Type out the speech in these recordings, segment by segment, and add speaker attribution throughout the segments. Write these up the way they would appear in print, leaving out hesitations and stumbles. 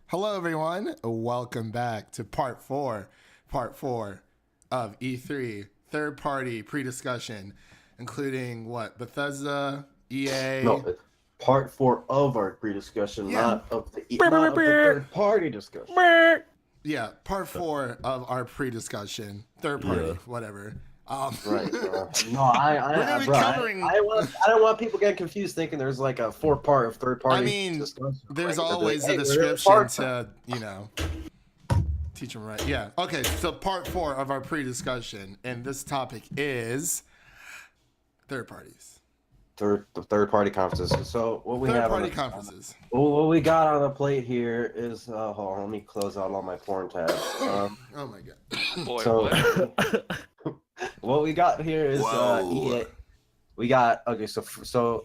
Speaker 1: Hello, everyone. Welcome back to part four of E3 third-party pre-discussion, including what? Bethesda, EA.
Speaker 2: No, it's part 4 of our pre-discussion, not of the third-party discussion.
Speaker 1: Yeah, part 4 of our pre-discussion, third-party, whatever.
Speaker 2: Right. I don't want people getting confused thinking there's like a 4-part of third-party discussion.
Speaker 1: There's always a description to, teach them right. Yeah. Okay, so part 4 of our pre-discussion, and this topic is third parties.
Speaker 2: Third-party conferences. So what we have
Speaker 1: third-party conferences.
Speaker 2: What we got on the plate here is hold on, let me close out all my porn tabs.
Speaker 1: Oh my god.
Speaker 3: Boy,
Speaker 2: so what we got here is EA. We got the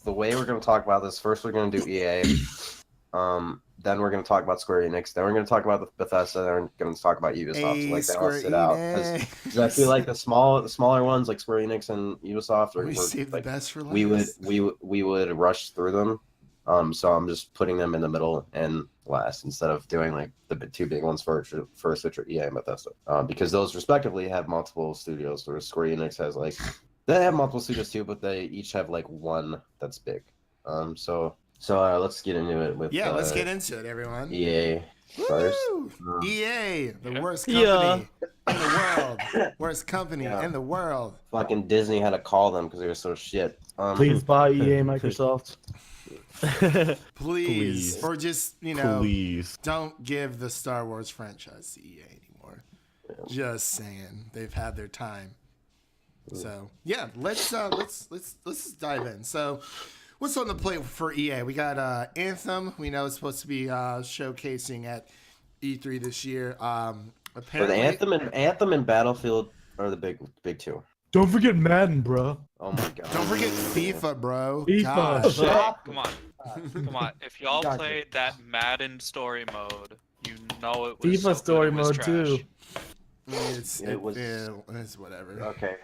Speaker 2: way we're going to talk about this, first we're going to do EA, then we're going to talk about Square Enix, then we're going to talk about Bethesda, then we're going to talk about Ubisoft. So, like, they all sit out. Because I feel like the smaller ones like Square Enix and Ubisoft we would rush through them. So I'm just putting them in the middle and last instead of doing like the two big ones first, which are EA and Bethesda, because those respectively have multiple studios. Whereas Square Enix has they have multiple studios too, but they each have like one that's big. So let's get into it with
Speaker 1: let's get into it, everyone.
Speaker 2: EA first.
Speaker 1: EA, the worst company in the world. Worst company in the world.
Speaker 2: Fucking Disney had to call them because they were so shit.
Speaker 4: Please buy EA, Microsoft.
Speaker 1: Please. Or just,
Speaker 4: please
Speaker 1: don't give the Star Wars franchise to EA anymore. Just saying. They've had their time. So, yeah, let's just dive in. So, what's on the plate for EA? We got Anthem. We know it's supposed to be showcasing at E3 this year. Apparently,
Speaker 2: the Anthem and Battlefield are the big two.
Speaker 4: Don't forget Madden, bro.
Speaker 2: Oh my god.
Speaker 1: Don't forget FIFA, bro.
Speaker 4: FIFA.
Speaker 3: Hey, come on. If y'all played that Madden story mode, you know it was
Speaker 4: FIFA story mode
Speaker 3: trash.
Speaker 4: too.
Speaker 1: It's whatever.
Speaker 2: Okay.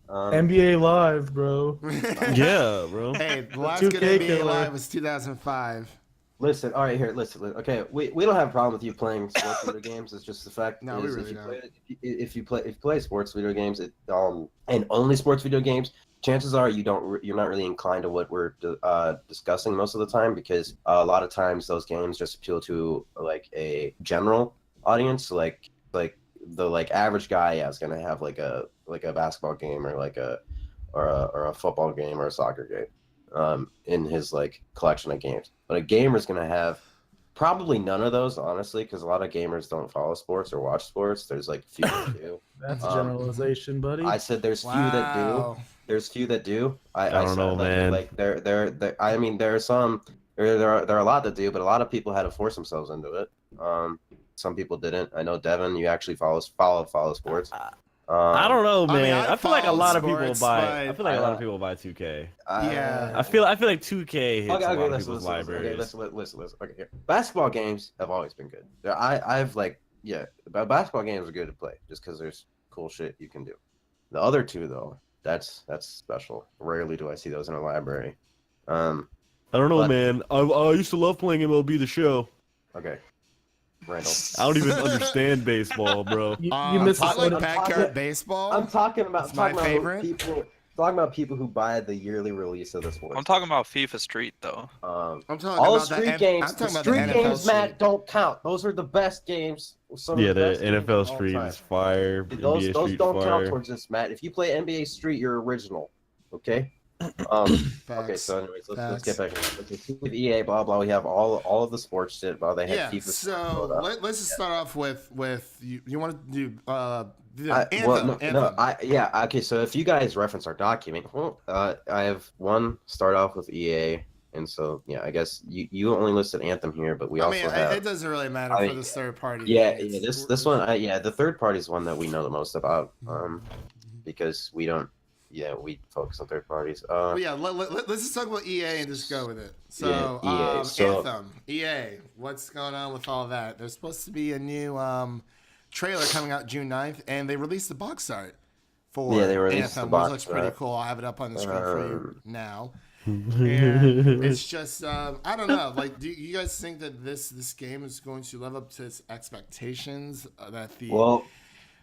Speaker 4: NBA Live, bro.
Speaker 5: Yeah, bro.
Speaker 1: Hey, the last good NBA Live was 2005.
Speaker 2: Listen, all right, here, listen. Okay, we don't have a problem with you playing sports video games. It's just the fact if you play sports video games, and only sports video games, chances are you're not really inclined to what we're discussing most of the time, because a lot of times those games just appeal to like a general audience, like the average guy is gonna have like a basketball game or a football game or a soccer game in his collection of games. But a gamer's gonna have probably none of those, honestly, because a lot of gamers don't follow sports or watch sports. There's few that do.
Speaker 4: That's a generalization, buddy.
Speaker 2: I said there's few that do. There's few that do.
Speaker 5: I don't know, man.
Speaker 2: I mean, there are some. There are a lot that do, but a lot of people had to force themselves into it. Some people didn't. I know Devin, you actually follow sports.
Speaker 5: I don't know, man. I feel like a lot of people buy.
Speaker 1: I
Speaker 5: feel like a lot of people buy 2K.
Speaker 1: Yeah.
Speaker 5: I feel like 2K hits a lot of
Speaker 2: listen,
Speaker 5: people's libraries.
Speaker 2: Okay, listen. Okay, here. Basketball games have always been good. Basketball games are good to play just because there's cool shit you can do. The other two, though, that's special. Rarely do I see those in a library.
Speaker 5: I don't know, man. I used to love playing MLB The Show.
Speaker 2: Okay. Randall.
Speaker 5: I don't even understand baseball, bro.
Speaker 4: You missed
Speaker 1: I like backyard baseball.
Speaker 2: I'm talking about
Speaker 1: my favorite.
Speaker 2: Talking about people who buy the yearly release of the sport.
Speaker 3: I'm talking about FIFA Street, though.
Speaker 1: I'm talking
Speaker 2: all
Speaker 1: about
Speaker 2: street games. The street games, Matt, don't count. Those are the best games.
Speaker 5: The NFL Street is fire.
Speaker 2: Those don't count towards this, Matt. If you play NBA Street, you're original. Okay. Okay, so anyways, let's get back. With EA, blah blah. We have all of the sports shit. Well, they had FIFA.
Speaker 1: So let's just start off with you want to do
Speaker 2: Anthem.
Speaker 1: Anthem.
Speaker 2: Okay, so if you guys reference our document, I have one start off with EA, and so I guess you only listed Anthem here, but we also have.
Speaker 1: It doesn't really matter for this third party.
Speaker 2: This one, the third party is one that we know the most about, because we don't. Yeah, we focus on third parties.
Speaker 1: Let's just talk about EA and just go with it. So, Anthem, EA, what's going on with all that? There's supposed to be a new trailer coming out June 9th, and they released the box art for
Speaker 2: they released
Speaker 1: Anthem,
Speaker 2: the box
Speaker 1: which looks pretty cool. I'll have it up on the screen for you now. And it's just I don't know. Like, do you guys think that this game is going to live up to its expectations? That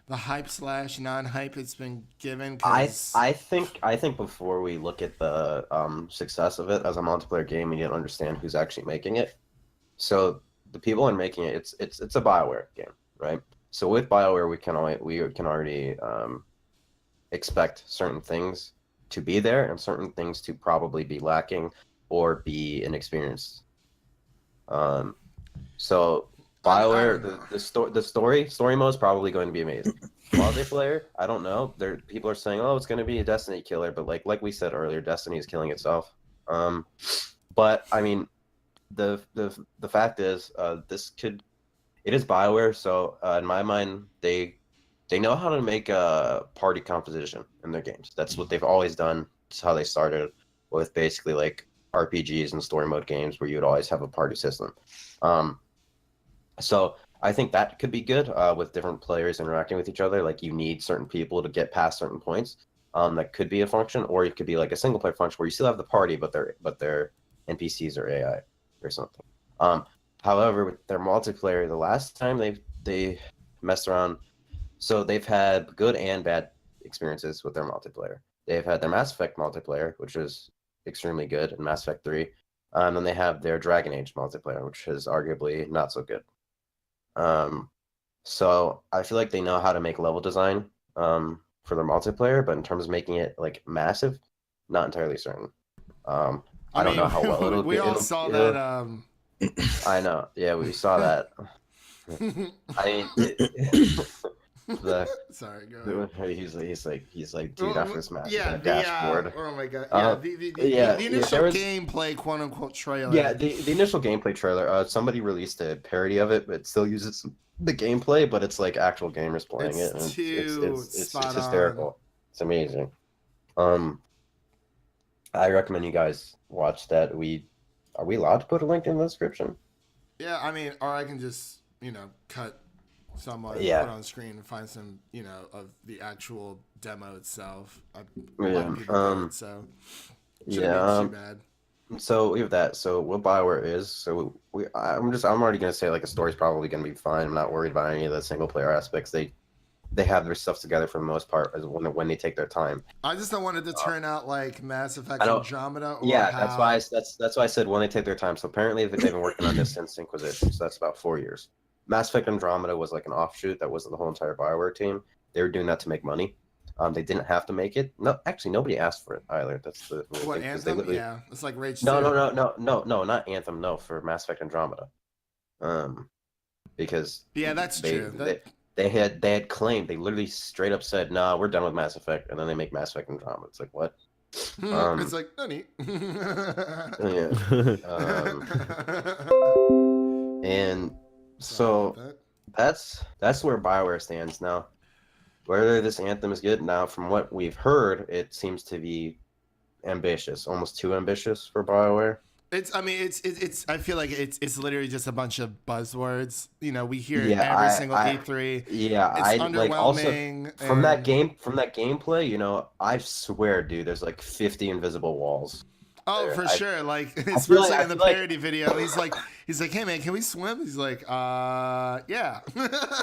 Speaker 1: the hype slash non-hype it's been given?
Speaker 2: I think before we look at the success of it as a multiplayer game, we need to understand who's actually making it. So the people are making it. It's a BioWare game, right? So with BioWare, we can already expect certain things to be there and certain things to probably be lacking or be inexperienced. So BioWare, the story mode is probably going to be amazing. Multiplayer, I don't know. People are saying, oh, it's going to be a Destiny killer, but like we said earlier, Destiny is killing itself. But I mean, the fact is, it is BioWare, so in my mind, they know how to make a party composition in their games. That's what they've always done. It's how they started with basically like RPGs and story mode games where you would always have a party system. So I think that could be good with different players interacting with each other. Like you need certain people to get past certain points. That could be a function, or it could be like a single player function where you still have the party, but they're NPCs or AI or something. However, with their multiplayer, the last time they messed around, so they've had good and bad experiences with their multiplayer. They've had their Mass Effect multiplayer, which is extremely good in Mass Effect 3. And then they have their Dragon Age multiplayer, which is arguably not so good. So I feel like they know how to make level design for their multiplayer, but in terms of making it like massive, not entirely certain. I don't know how well it'll be.
Speaker 1: We all saw that.
Speaker 2: I know. Yeah, we saw that. I mean,
Speaker 1: sorry, go ahead.
Speaker 2: He's like, dude, after this match,
Speaker 1: yeah,
Speaker 2: dashboard.
Speaker 1: Oh my god, the initial gameplay, quote unquote trailer.
Speaker 2: Yeah, the initial gameplay trailer. Somebody released a parody of it, but it still uses the gameplay, but it's like actual gamers playing it. And it's hysterical. It's amazing. I recommend you guys watch that. Are we allowed to put a link in the description?
Speaker 1: Yeah, I mean, or I can just cut someone put on screen and find some of the actual demo itself. A lot of people do it, so shouldn't be too bad.
Speaker 2: So we have that. So what BioWare is, so I'm already gonna say like a story's probably gonna be fine. I'm not worried about any of the single player aspects. They have their stuff together for the most part when they take their time.
Speaker 1: I just don't want it to turn out like Mass Effect Andromeda.
Speaker 2: That's why I said when they take their time. So apparently they've been working on this since Inquisition, so that's about 4 years. Mass Effect Andromeda was like an offshoot. That wasn't the whole entire BioWare team. They were doing that to make money. They didn't have to make it. No, actually, nobody asked for it either. That's the
Speaker 1: what Anthem. Yeah, it's like Rage.
Speaker 2: No, not Anthem. No, for Mass Effect Andromeda. Because
Speaker 1: that's true.
Speaker 2: They had claimed, they literally straight up said, "Nah, we're done with Mass Effect," and then they make Mass Effect Andromeda. It's like what?
Speaker 1: It's like honey.
Speaker 2: And so that's where BioWare stands now. Whether this Anthem is good now, from what we've heard, it seems to be ambitious, almost too ambitious for BioWare.
Speaker 1: It's. I feel like it's literally just a bunch of buzzwords. We hear it every single E3.
Speaker 2: Yeah,
Speaker 1: it's underwhelming.
Speaker 2: Like also from that gameplay, I swear, dude, there's like 50 invisible walls.
Speaker 1: Oh, there. For sure. Like especially in the parody video, he's like, "Hey man, can we swim?" He's like, yeah.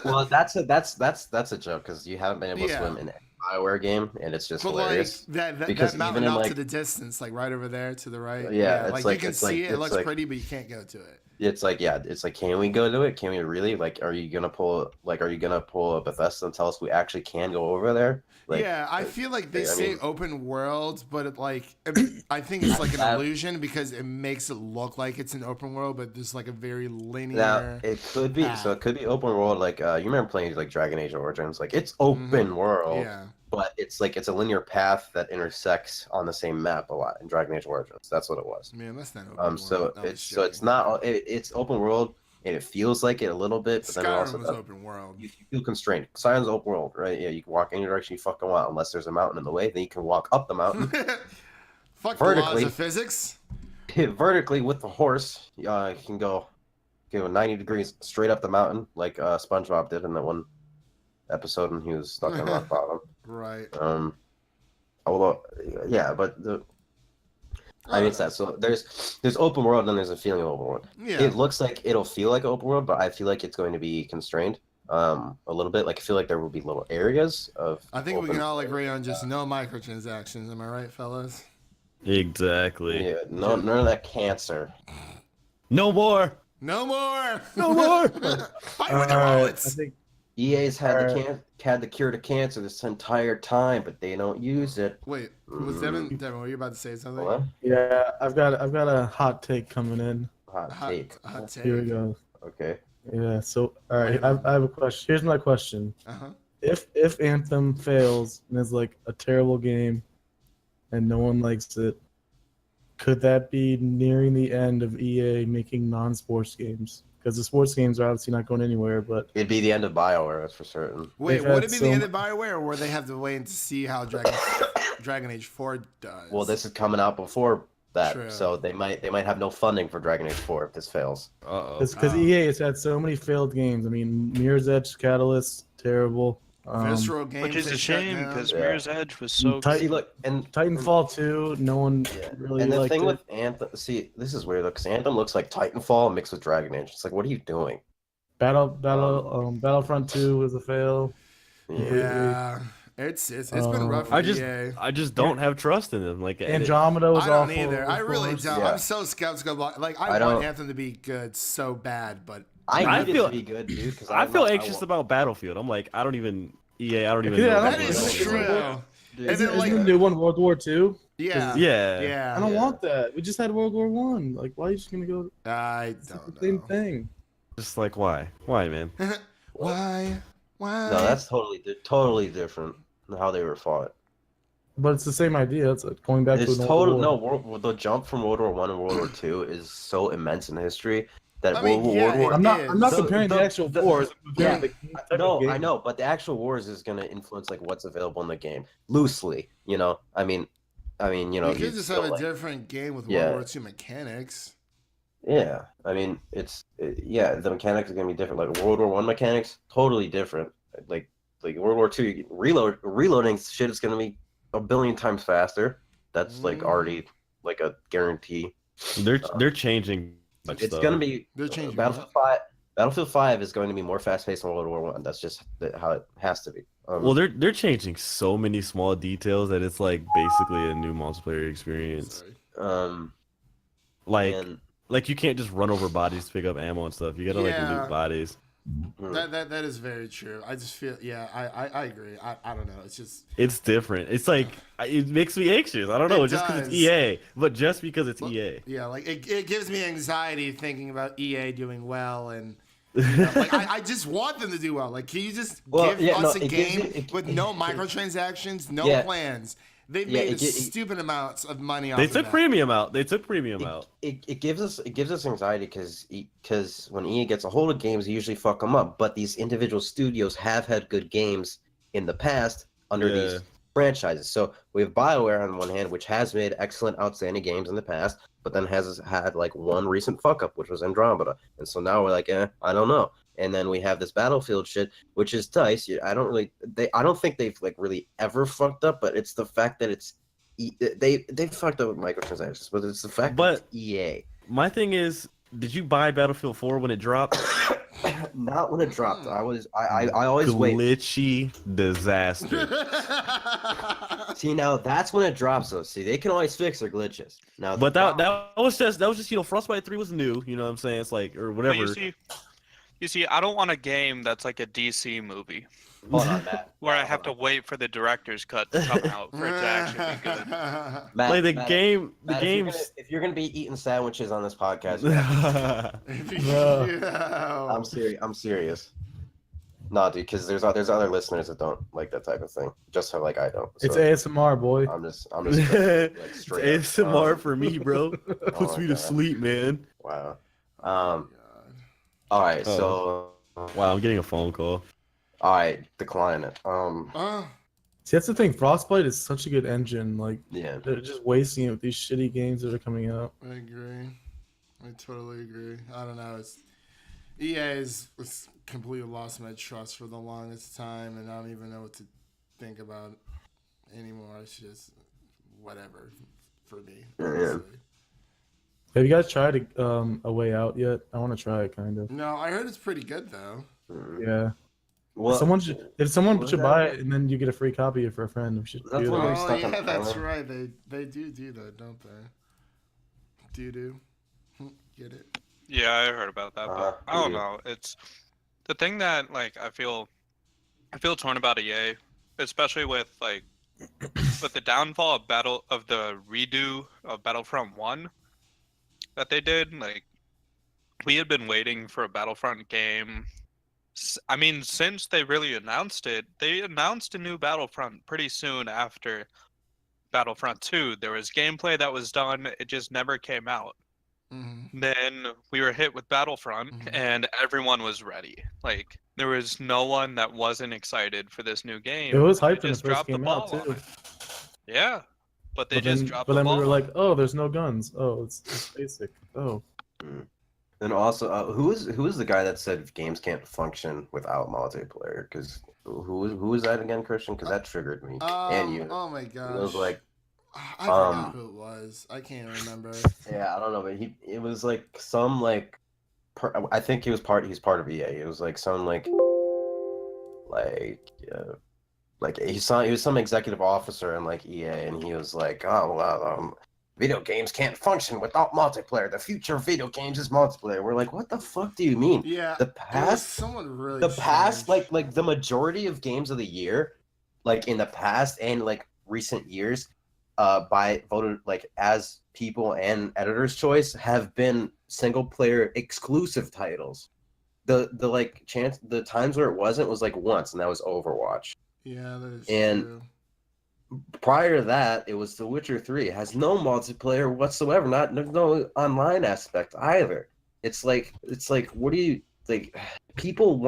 Speaker 2: Well, that's a joke because you haven't been able to swim in BioWare game, and it's just hilarious.
Speaker 1: Like that mountain up to the distance, like right over there to the right.
Speaker 2: Yeah,
Speaker 1: like you can see it. It looks pretty, but you can't go to it.
Speaker 2: It's like, can we go to it? Can we really? Like, are you gonna pull a Bethesda and tell us we actually can go over there? Like,
Speaker 1: I feel like they say open world, but I think it's like an illusion because it makes it look like it's an open world, but there's like a very linear.
Speaker 2: Now, it could be. So it could be open world. Like, you remember playing like Dragon Age Origins? Like, it's open world.
Speaker 1: Yeah.
Speaker 2: But it's like it's a linear path that intersects on the same map a lot in Dragon Age Origins. That's what it was.
Speaker 1: Man, that's not open world.
Speaker 2: So it's not. It's open world, and it feels like it a little bit. But then also
Speaker 1: was open world.
Speaker 2: You feel constrained. Science open world, right? Yeah, you can walk any direction you fucking want, unless there's a mountain in the way. Then you can walk up the mountain.
Speaker 1: Fuck vertically, the laws of physics.
Speaker 2: Vertically with the horse, you can go 90 degrees straight up the mountain, like SpongeBob did in that one episode when he was stuck on rock bottom.
Speaker 1: Right.
Speaker 2: Although, yeah, but I mean, it's that. So there's open world and then there's a feeling of open world.
Speaker 1: Yeah.
Speaker 2: It looks like it'll feel like open world, but I feel like it's going to be constrained a little bit. Like I feel like there will be little areas of.
Speaker 1: I think we can all agree on just no microtransactions. Am I right, fellas?
Speaker 5: Exactly.
Speaker 2: Yeah, none of that cancer.
Speaker 5: No more.
Speaker 1: No more.
Speaker 5: No more.
Speaker 1: Fight with the bullets.
Speaker 4: I think
Speaker 2: EA's had the cure to cancer this entire time, but they don't use it.
Speaker 1: Wait, was Devin? Devin, were you about to say something?
Speaker 2: What?
Speaker 4: yeah, I've got a hot take coming in.
Speaker 2: Hot take.
Speaker 1: Hot take.
Speaker 4: Here we go.
Speaker 2: Okay.
Speaker 4: Yeah. So all right, I have a question. Here's my question.
Speaker 1: Uh-huh.
Speaker 4: If Anthem fails and is like a terrible game, and no one likes it, could that be nearing the end of EA making non-sports games? Because the sports games are obviously not going anywhere, but
Speaker 2: It'd be the end of BioWare, that's for certain.
Speaker 1: Wait,
Speaker 4: They've
Speaker 1: would
Speaker 4: had
Speaker 1: it be the
Speaker 4: some-
Speaker 1: end of BioWare, or would they have to wait to see how Dragon Age 4 does?
Speaker 2: Well, this is coming out before that,
Speaker 1: True.
Speaker 2: so they might have no funding for Dragon Age 4 if this fails.
Speaker 5: Uh-oh.
Speaker 4: because EA has had so many failed games. I mean, Mirror's Edge, Catalyst, terrible.
Speaker 1: Visceral Games,
Speaker 3: Which is
Speaker 1: they
Speaker 3: a
Speaker 1: shut
Speaker 3: shame
Speaker 1: down.
Speaker 3: because
Speaker 2: Yeah.
Speaker 3: Mirror's Edge was so
Speaker 4: Tight-
Speaker 3: good.
Speaker 2: See, look, and
Speaker 4: Titanfall 2, no one really
Speaker 2: and the
Speaker 4: liked
Speaker 2: thing
Speaker 4: it.
Speaker 2: with Anthem, see, this is weird though, because Anthem looks like Titanfall mixed with Dragon Age. It's like, what are you doing?
Speaker 4: Battlefront 2 was a fail.
Speaker 1: Yeah, it's been rough for EA.
Speaker 5: I just don't have trust in them. Like
Speaker 4: Andromeda was
Speaker 1: I don't
Speaker 4: awful.
Speaker 1: either. I
Speaker 4: of
Speaker 1: really
Speaker 4: course.
Speaker 1: don't.
Speaker 2: Yeah.
Speaker 1: I'm so skeptical about. Like, I
Speaker 2: I
Speaker 1: want
Speaker 2: don't-
Speaker 1: Anthem to be good so bad, but
Speaker 2: I
Speaker 5: I
Speaker 2: need
Speaker 5: feel-
Speaker 2: it to be good, dude. Because
Speaker 5: I feel anxious about Battlefield. I'm like, I don't even EA. I don't even
Speaker 4: Yeah,
Speaker 5: know.
Speaker 1: that
Speaker 5: what
Speaker 1: is
Speaker 5: they're
Speaker 1: true.
Speaker 5: doing.
Speaker 1: And
Speaker 4: Isn't,
Speaker 1: then, like,
Speaker 4: isn't the new one World War II?
Speaker 1: yeah,
Speaker 5: Yeah.
Speaker 1: yeah.
Speaker 4: I don't
Speaker 2: Yeah.
Speaker 4: want that. We just had World War One. Like, why are you just gonna go?
Speaker 1: I
Speaker 4: It's the
Speaker 1: don't
Speaker 4: same
Speaker 1: know.
Speaker 4: thing.
Speaker 5: Just like why? Why, man?
Speaker 1: Why?
Speaker 2: No, that's totally different than how they were fought.
Speaker 4: But it's the same idea. It's like going back
Speaker 2: It's
Speaker 4: to an
Speaker 2: total
Speaker 4: old war.
Speaker 2: the jump from World War One and World War Two is so immense in history that
Speaker 1: I mean, yeah,
Speaker 2: World War
Speaker 4: I'm not
Speaker 1: is.
Speaker 4: comparing the actual wars. I'm comparing the type of
Speaker 2: No,
Speaker 4: game.
Speaker 2: I know, but the actual wars is going to influence like what's available in the game loosely. You know, I mean, you know,
Speaker 1: You could just have a
Speaker 2: like,
Speaker 1: different game with
Speaker 2: Yeah.
Speaker 1: World War II mechanics.
Speaker 2: yeah. I mean, yeah, the mechanics are going to be different. Like World War One mechanics, totally different. Like World War Two, reloading shit is going to be a billion times faster. That's like already like a guarantee.
Speaker 5: They're changing. Much
Speaker 2: It's
Speaker 5: stuff.
Speaker 2: going to be
Speaker 1: They're changing
Speaker 2: Battlefield 5. Battlefield 5 is going to be more fast-paced than World War One. That's just how it has to be.
Speaker 5: Well, they're changing so many small details that it's like basically a new multiplayer experience.
Speaker 1: Sorry.
Speaker 5: Like
Speaker 2: and,
Speaker 5: you can't just run over bodies to pick up ammo and stuff. You gotta like
Speaker 1: Yeah.
Speaker 5: loot bodies.
Speaker 1: That is very true. I just feel, yeah, I agree. I don't know. It's just,
Speaker 5: It's different. It's like it makes me anxious. I don't know.
Speaker 1: It
Speaker 5: Just because it's
Speaker 1: does.
Speaker 5: EA, but just because it's EA.
Speaker 1: yeah, like it gives me anxiety thinking about EA doing well, and you know, like I just want them to do well. Like, can you just give us a
Speaker 2: it gives
Speaker 1: game
Speaker 2: you-
Speaker 1: with no microtransactions, no
Speaker 2: Yeah.
Speaker 1: plans? They've
Speaker 2: Yeah,
Speaker 1: made
Speaker 2: it gi-
Speaker 1: stupid amounts of money off
Speaker 5: They
Speaker 1: of
Speaker 5: took
Speaker 1: that.
Speaker 5: premium out. They took premium out.
Speaker 2: it gives us anxiety because when EA gets a hold of games, they usually fuck them up. But these individual studios have had good games in the past under
Speaker 5: Yeah.
Speaker 2: these franchises. So we have BioWare on one hand, which has made excellent, outstanding games in the past, but then has had like one recent fuck up, which was Andromeda. And so now we're like, I don't know. And then we have this Battlefield shit, which is DICE. I don't think they've like really ever fucked up, but it's the fact that they fucked up with microtransactions, but it's the fact that it's EA.
Speaker 5: My thing is, did you buy Battlefield 4 when it dropped?
Speaker 2: Not when it dropped. I always wait.
Speaker 5: Glitchy disaster.
Speaker 2: See, now that's when it drops though. See, they can always fix their glitches. Now,
Speaker 5: But that was just Frostbite 3 was new. You know what I'm saying? It's like or
Speaker 3: But
Speaker 5: whatever.
Speaker 3: you see, I don't want a game that's like a DC movie
Speaker 2: hold on, Matt.
Speaker 3: where I have to wait for the director's cut to come out for it to actually be good.
Speaker 2: Matt,
Speaker 5: Like the
Speaker 2: Matt,
Speaker 5: game,
Speaker 2: Matt, if you're gonna be eating sandwiches on this podcast, I'm serious. No, dude, because there's other listeners that don't like that type of thing, just so like I don't. So
Speaker 4: It's ASMR, boy.
Speaker 2: I'm just like,
Speaker 5: it's
Speaker 2: straight up.
Speaker 5: ASMR for me, bro. Puts
Speaker 2: my
Speaker 5: me to
Speaker 2: God.
Speaker 5: sleep, man.
Speaker 2: Wow. All right, so
Speaker 5: Wow, I'm getting a phone call.
Speaker 2: all right, decline it.
Speaker 4: See, that's the thing. Frostbite is such a good engine. Like,
Speaker 2: Yeah.
Speaker 4: they're just wasting it with these shitty games that are coming out.
Speaker 1: I agree. I totally agree. I don't know. EA's completely lost my trust for the longest time, and I don't even know what to think about anymore. It's just whatever. for me.
Speaker 2: Yeah.
Speaker 1: Honestly.
Speaker 4: Have you guys tried A Way Out yet? I want to try it, kind of.
Speaker 1: No, I heard it's pretty good though.
Speaker 4: Yeah.
Speaker 2: Well,
Speaker 4: If someone
Speaker 2: what
Speaker 4: should
Speaker 2: was
Speaker 4: buy
Speaker 2: that?
Speaker 4: it and then you get a free copy for a friend, we should
Speaker 2: That's
Speaker 4: do
Speaker 2: one where
Speaker 4: that.
Speaker 2: you're
Speaker 1: Oh
Speaker 2: stuck on
Speaker 1: yeah,
Speaker 2: an
Speaker 1: that's
Speaker 2: island.
Speaker 1: right. They do that, don't they? Do. Get it?
Speaker 3: Yeah, I heard about that, but I don't
Speaker 2: doo-doo.
Speaker 3: know. It's the thing that like I feel torn about EA, especially with the downfall of the redo of Battlefront 1 that they did. Like we had been waiting for a Battlefront game. I mean, since they really announced it, they announced a new Battlefront pretty soon after Battlefront 2. There was gameplay that was done, it just never came out.
Speaker 1: Mm-hmm.
Speaker 3: Then we were hit with Battlefront, and everyone was ready. Like there was no one that wasn't excited for this new game.
Speaker 4: It was
Speaker 3: They
Speaker 4: hyped when it
Speaker 3: just
Speaker 4: first
Speaker 3: dropped the
Speaker 4: came out
Speaker 3: ball on
Speaker 4: too.
Speaker 3: it. Yeah, but they
Speaker 4: But
Speaker 3: just
Speaker 4: then,
Speaker 3: dropped
Speaker 4: but
Speaker 3: the
Speaker 4: then we
Speaker 3: ball.
Speaker 4: were like, oh, there's no guns. Oh, it's basic. Oh.
Speaker 2: And also, who is the guy that said games can't function without multiplayer? Because who was that again, Christian? Because that triggered me and you.
Speaker 1: Oh my gosh.
Speaker 2: It was like,
Speaker 1: I forgot who it was. I can't remember.
Speaker 2: yeah, I don't know, but it was like some like, I think he's part of EA. It was like some like he was some executive officer in like EA, and he was like, oh well, video games can't function without multiplayer. The future of video games is multiplayer. We're like, what the fuck do you mean?
Speaker 1: Yeah,
Speaker 2: the
Speaker 1: it was
Speaker 2: past,
Speaker 1: someone really.
Speaker 2: the past,
Speaker 1: strange.
Speaker 2: like the majority of games of the year, like in the past and like recent years, by voted like as people and editors' choice have been single player exclusive titles. The times where it wasn't was like once, and that was Overwatch.
Speaker 1: Yeah, that is
Speaker 2: And
Speaker 1: true.
Speaker 2: prior to that, it was The Witcher 3. It has no multiplayer whatsoever. There's no online aspect either. It's like what do you like? People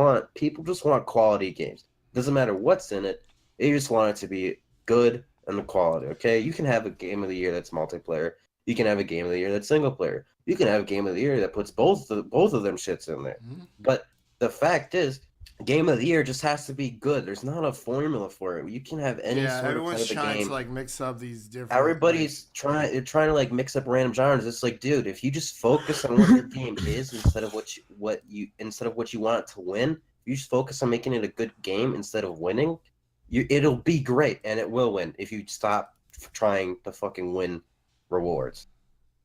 Speaker 2: just want quality games. Doesn't matter what's in it. They just want it to be good and the quality. Okay, you can have a game of the year that's multiplayer. You can have a game of the year that's single player. You can have a game of the year that puts both of them shits in there.
Speaker 1: Mm-hmm.
Speaker 2: But the fact is, game of the year just has to be good. There's not a formula for it. You can have any sort of
Speaker 1: everyone's
Speaker 2: type of
Speaker 1: trying
Speaker 2: game.
Speaker 1: to like mix up these different.
Speaker 2: Everybody's trying to like mix up random genres. It's like, dude, if you just focus on what your game is instead of what you want it to win, you just focus on making it a good game instead of winning, it'll be great and it will win if you stop trying to fucking win rewards.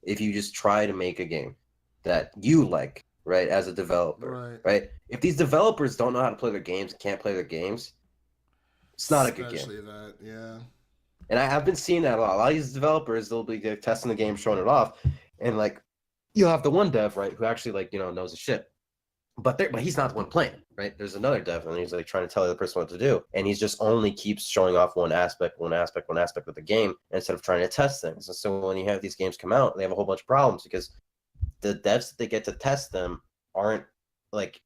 Speaker 2: If you just try to make a game that you like, right, as a developer, right? If these developers don't know how to play their games, can't play their games, it's not a good game.
Speaker 1: Especially that, yeah.
Speaker 2: And I've been seeing that a lot. A lot of these developers, they'll be testing the game, showing it off, and like you'll have the one dev, right, who actually like knows the shit, but he's not the one playing, right? There's another dev, and he's like trying to tell the other person what to do, and he's just only keeps showing off one aspect of the game instead of trying to test things. And so when you have these games come out, they have a whole bunch of problems because the devs that they get to test them aren't like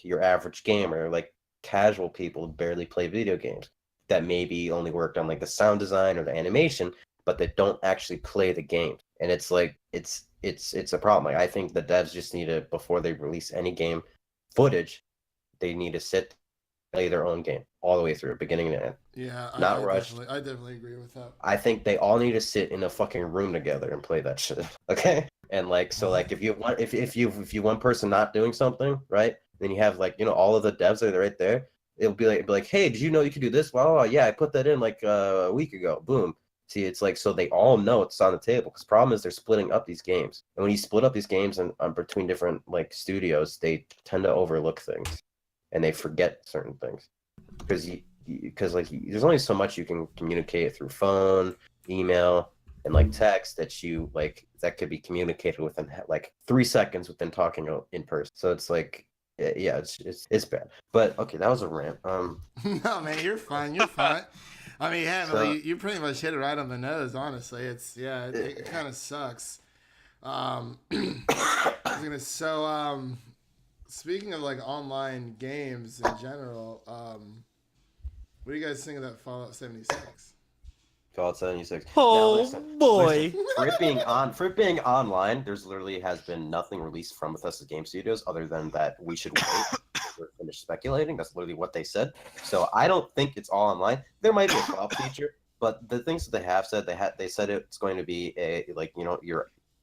Speaker 2: your average gamer, like casual people who barely play video games that maybe only worked on like the sound design or the animation, but that don't actually play the game. And it's like it's a problem. Like I think the devs just need to, before they release any game footage, they need to sit, play their own game all the way through, beginning to end.
Speaker 1: Yeah,
Speaker 2: not rushed.
Speaker 1: I definitely agree with that.
Speaker 2: I think they all need to sit in a fucking room together and play that shit. Okay? And like, so like if you one person not doing something, right? Then you have like, all of the devs that are right there. It'll be like, hey, did you know you could do this? Well, yeah, I put that in like a week ago. Boom. See, it's like, so they all know it's on the table. Because the problem is they're splitting up these games. And when you split up these games and between different like studios, they tend to overlook things and they forget certain things. Because like there's only so much you can communicate through phone, email, and like text that could be communicated within like 3 seconds within talking in person. So it's like, yeah, it's bad. But okay, that was a rant.
Speaker 1: No, man, you're fine. You're fine. I mean, yeah, you pretty much hit it right on the nose. Honestly, it kind of sucks. Speaking of like online games in general, what do you guys think of that Fallout 76?
Speaker 2: Fallout 76.
Speaker 5: Oh,
Speaker 2: now, listen,
Speaker 5: boy.
Speaker 2: for it being online, there's literally has been nothing released from Bethesda Game Studios other than that we should wait. We're finished speculating. That's literally what they said. So I don't think it's all online. There might be a co-op feature, but the things that they have said, they said it's going to be a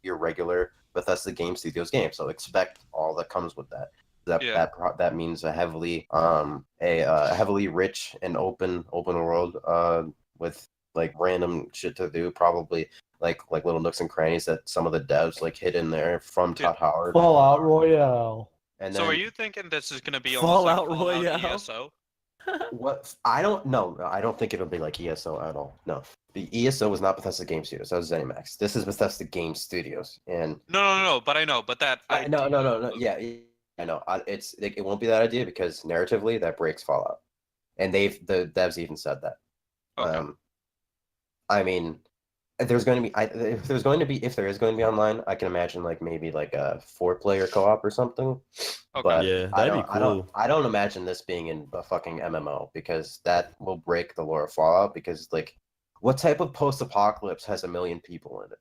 Speaker 2: your regular Bethesda Game Studios game. So expect all that comes with that. That means a heavily heavily rich and open world with like random shit to do, probably like little nooks and crannies that some of the devs like hid in there from Todd Howard.
Speaker 4: Fallout Royale.
Speaker 2: And
Speaker 3: so
Speaker 2: then,
Speaker 3: are you thinking this is gonna be almost like Fallout ESO?
Speaker 2: what? I don't know. I don't think it'll be like ESO at all. No, the ESO was not Bethesda Game Studios. That was ZeniMax. This is Bethesda Game Studios, and
Speaker 3: No. But I know. But that.
Speaker 2: no. Yeah, I know. It won't be that idea because narratively that breaks Fallout, and the devs even said that.
Speaker 3: Okay.
Speaker 2: I mean, if there is going to be online, I can imagine like maybe like a 4-player co-op or something.
Speaker 3: Okay.
Speaker 2: But
Speaker 5: Yeah, that'd be cool.
Speaker 2: I don't imagine this being in a fucking MMO because that will break the lore of Fallout. Because like, what type of post-apocalypse has 1 million people in it?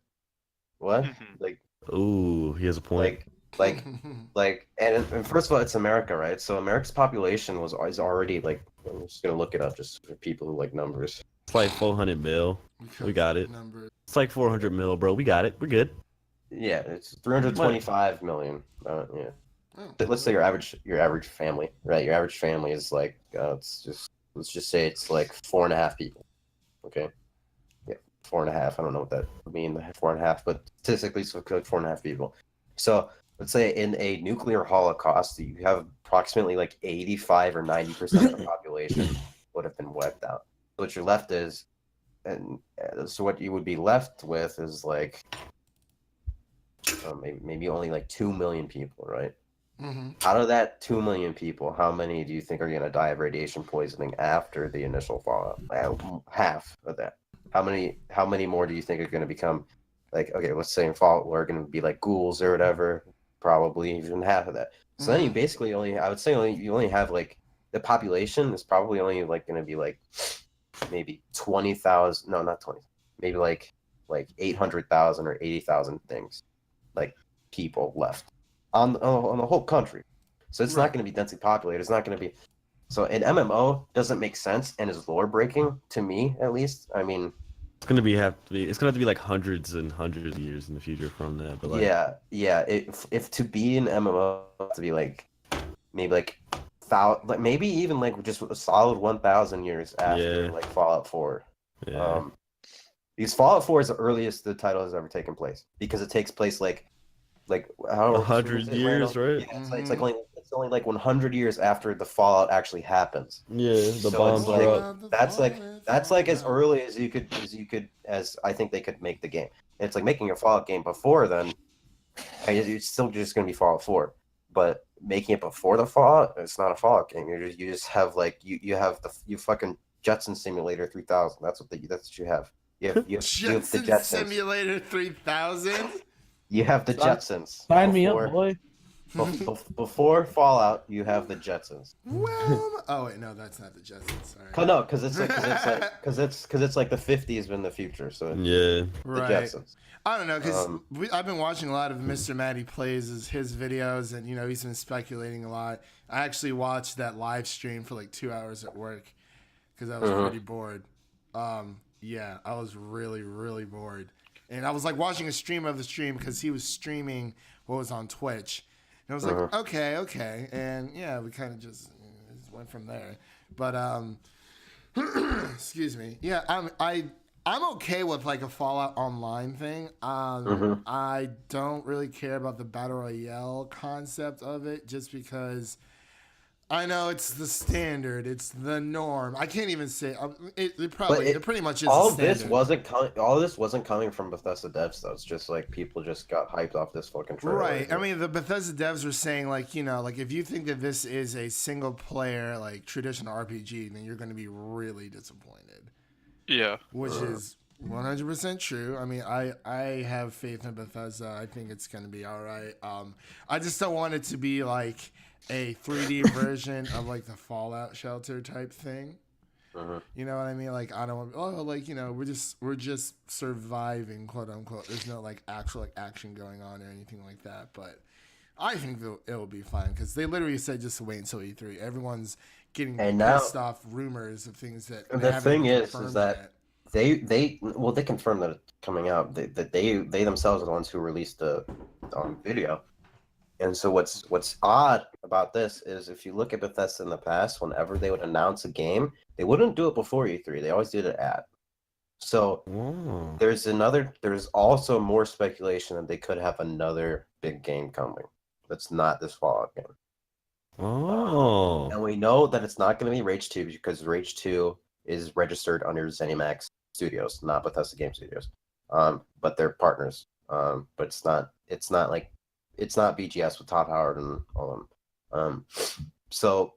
Speaker 2: What? Like,
Speaker 5: Ooh, he has a point.
Speaker 2: And first of all, it's America, right? So America's population is already like, I'm just gonna look it up just for people who like numbers.
Speaker 5: It's like 400 mil. We got it. It's like 400 mil, bro. We got it. We're good.
Speaker 2: Yeah, it's 325 million. Yeah.
Speaker 1: Oh,
Speaker 2: Let's say your average family, right? Your average family is like let's just say it's like 4.5 people. Okay. Yeah, 4.5. I don't know what that would mean, 4.5, but statistically, so like 4.5 people. So let's say in a nuclear holocaust, you have approximately like 85 or 90% of the population would have been wiped out. So what you're left is, and so what you would be left with is like maybe only like 2 million people, right?
Speaker 1: Mm-hmm.
Speaker 2: Out of that 2 million people, how many do you think are going to die of radiation poisoning after the initial fallout? Half of that. How many more do you think are going to become like, okay, let's say in Fallout we're going to be like ghouls or whatever? Probably even half of that. So then you basically I would say you only have like, the population is probably only like going to be like maybe 20,000. No, not 20. Maybe like 800,000 or 80,000 things, like people left on the whole country. So it's not going to be densely populated. It's not going to be. So an MMO doesn't make sense and is lore breaking to me, at least. I mean,
Speaker 5: it's gonna have to be like hundreds and hundreds of years in the future from that. But like,
Speaker 2: yeah. If to be an MMO, to be like maybe like maybe even like just a solid 1,000 years after like Fallout 4.
Speaker 5: Yeah.
Speaker 2: Because Fallout 4 is the earliest the title has ever taken place because it takes place like how
Speaker 5: 100 years, right?
Speaker 2: Yeah, it's only like 100 years after the fallout actually happens.
Speaker 5: Yeah, the bombs are up.
Speaker 2: That's like as early as you could as I think they could make the game. It's like making a Fallout game before then. It's still just gonna be Fallout 4, but making it before the Fallout, it's not a Fallout game. You just have like you fucking Jetson Simulator 3000. That's what you have. You have the Jetsons.
Speaker 1: Simulator 3000.
Speaker 2: You have the Jetsons.
Speaker 4: Sign me up, boy.
Speaker 2: Before Fallout, you have the Jetsons.
Speaker 1: Well, oh wait, no, that's not the Jetsons. Sorry.
Speaker 2: No, because it's like the 50s in the future. So
Speaker 5: yeah,
Speaker 1: right.
Speaker 2: The Jetsons.
Speaker 1: I don't know because I've been watching a lot of Mr. Matty Plays his videos, and he's been speculating a lot. I actually watched that live stream for like 2 hours at work because I was pretty bored. Yeah, I was really, really bored. And I was like watching a stream of the stream because he was streaming what was on Twitch. And I was like, okay. And yeah, we kind of just went from there. But, excuse me. Yeah, I'm okay with like a Fallout Online thing. I don't really care about the Battle Royale concept of it just because I know it's the standard, it's the norm. I can't even say it pretty much is.
Speaker 2: All
Speaker 1: the
Speaker 2: this wasn't coming from Bethesda devs though. It's just like people just got hyped off this fucking trailer.
Speaker 1: Right. I mean, the Bethesda devs were saying like like if you think that this is a single player like traditional RPG, then you're going to be really disappointed.
Speaker 3: Yeah.
Speaker 1: Which is 100% true. I mean, I have faith in Bethesda. I think it's going to be all right. I just don't want it to be like a 3D version of like the Fallout Shelter type thing. You know what I mean? Like I don't want we're just surviving, quote unquote. There's no like actual like action going on or anything like that. But I think it will be fine because they literally said just to wait until E3. Everyone's getting pissed off rumors of things that
Speaker 2: the thing is that
Speaker 1: yet.
Speaker 2: they confirmed that it's coming out. They themselves are the ones who released the video. And so what's odd about this is if you look at Bethesda in the past, whenever they would announce a game, they wouldn't do it before E3. They always did it at. So there's also more speculation that they could have another big game coming. That's not this Fallout game.
Speaker 5: Oh.
Speaker 2: And we know that it's not going to be Rage 2 because Rage 2 is registered under ZeniMax Studios, not Bethesda Game Studios. But they're partners. But it's not BGS with Todd Howard and all them. So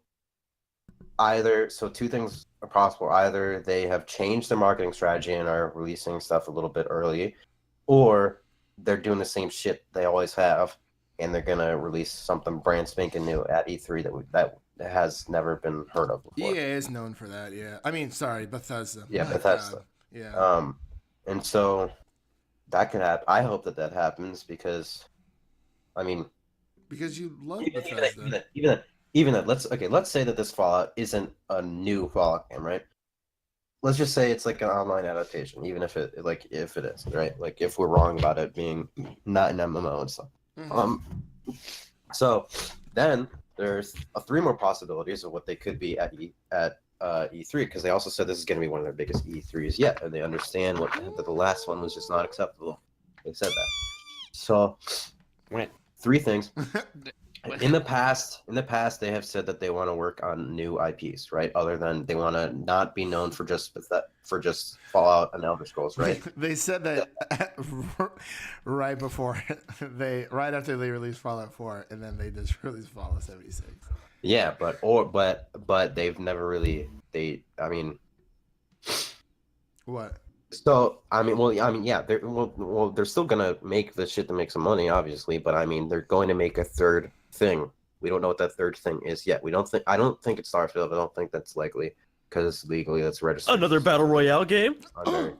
Speaker 2: two things are possible. Either they have changed their marketing strategy and are releasing stuff a little bit early, or they're doing the same shit they always have, and they're gonna release something brand spanking new at E3 that has never been heard of before.
Speaker 1: EA is known for that. Yeah, I mean, sorry, Bethesda.
Speaker 2: Yeah, Bethesda.
Speaker 1: God. Yeah.
Speaker 2: And so that could happen. I hope that happens because, I mean,
Speaker 1: because you love Bethesda.
Speaker 2: Even that. Let's say that this Fallout isn't a new Fallout game, right? Let's just say it's like an online adaptation, even if it is, right? Like if we're wrong about it being not an MMO and stuff.
Speaker 1: Mm-hmm.
Speaker 2: So then there's three more possibilities of what they could be at E3 because they also said this is going to be one of their biggest E3s yet, and they understand that the last one was just not acceptable. They said that. So, three things. In the past, they have said that they want to work on new IPs, right? Other than they want to not be known for just Fallout and Elder Scrolls, right?
Speaker 1: They said that right after they released Fallout 4, and then they just released Fallout 76.
Speaker 2: Yeah, but they've never really
Speaker 1: What?
Speaker 2: So they're still gonna make the shit to make some money, obviously, but I mean they're going to make a third thing. We don't know what that third thing is yet. I don't think it's Starfield. I don't think that's likely because legally that's registered.
Speaker 5: Another battle royale game?
Speaker 2: I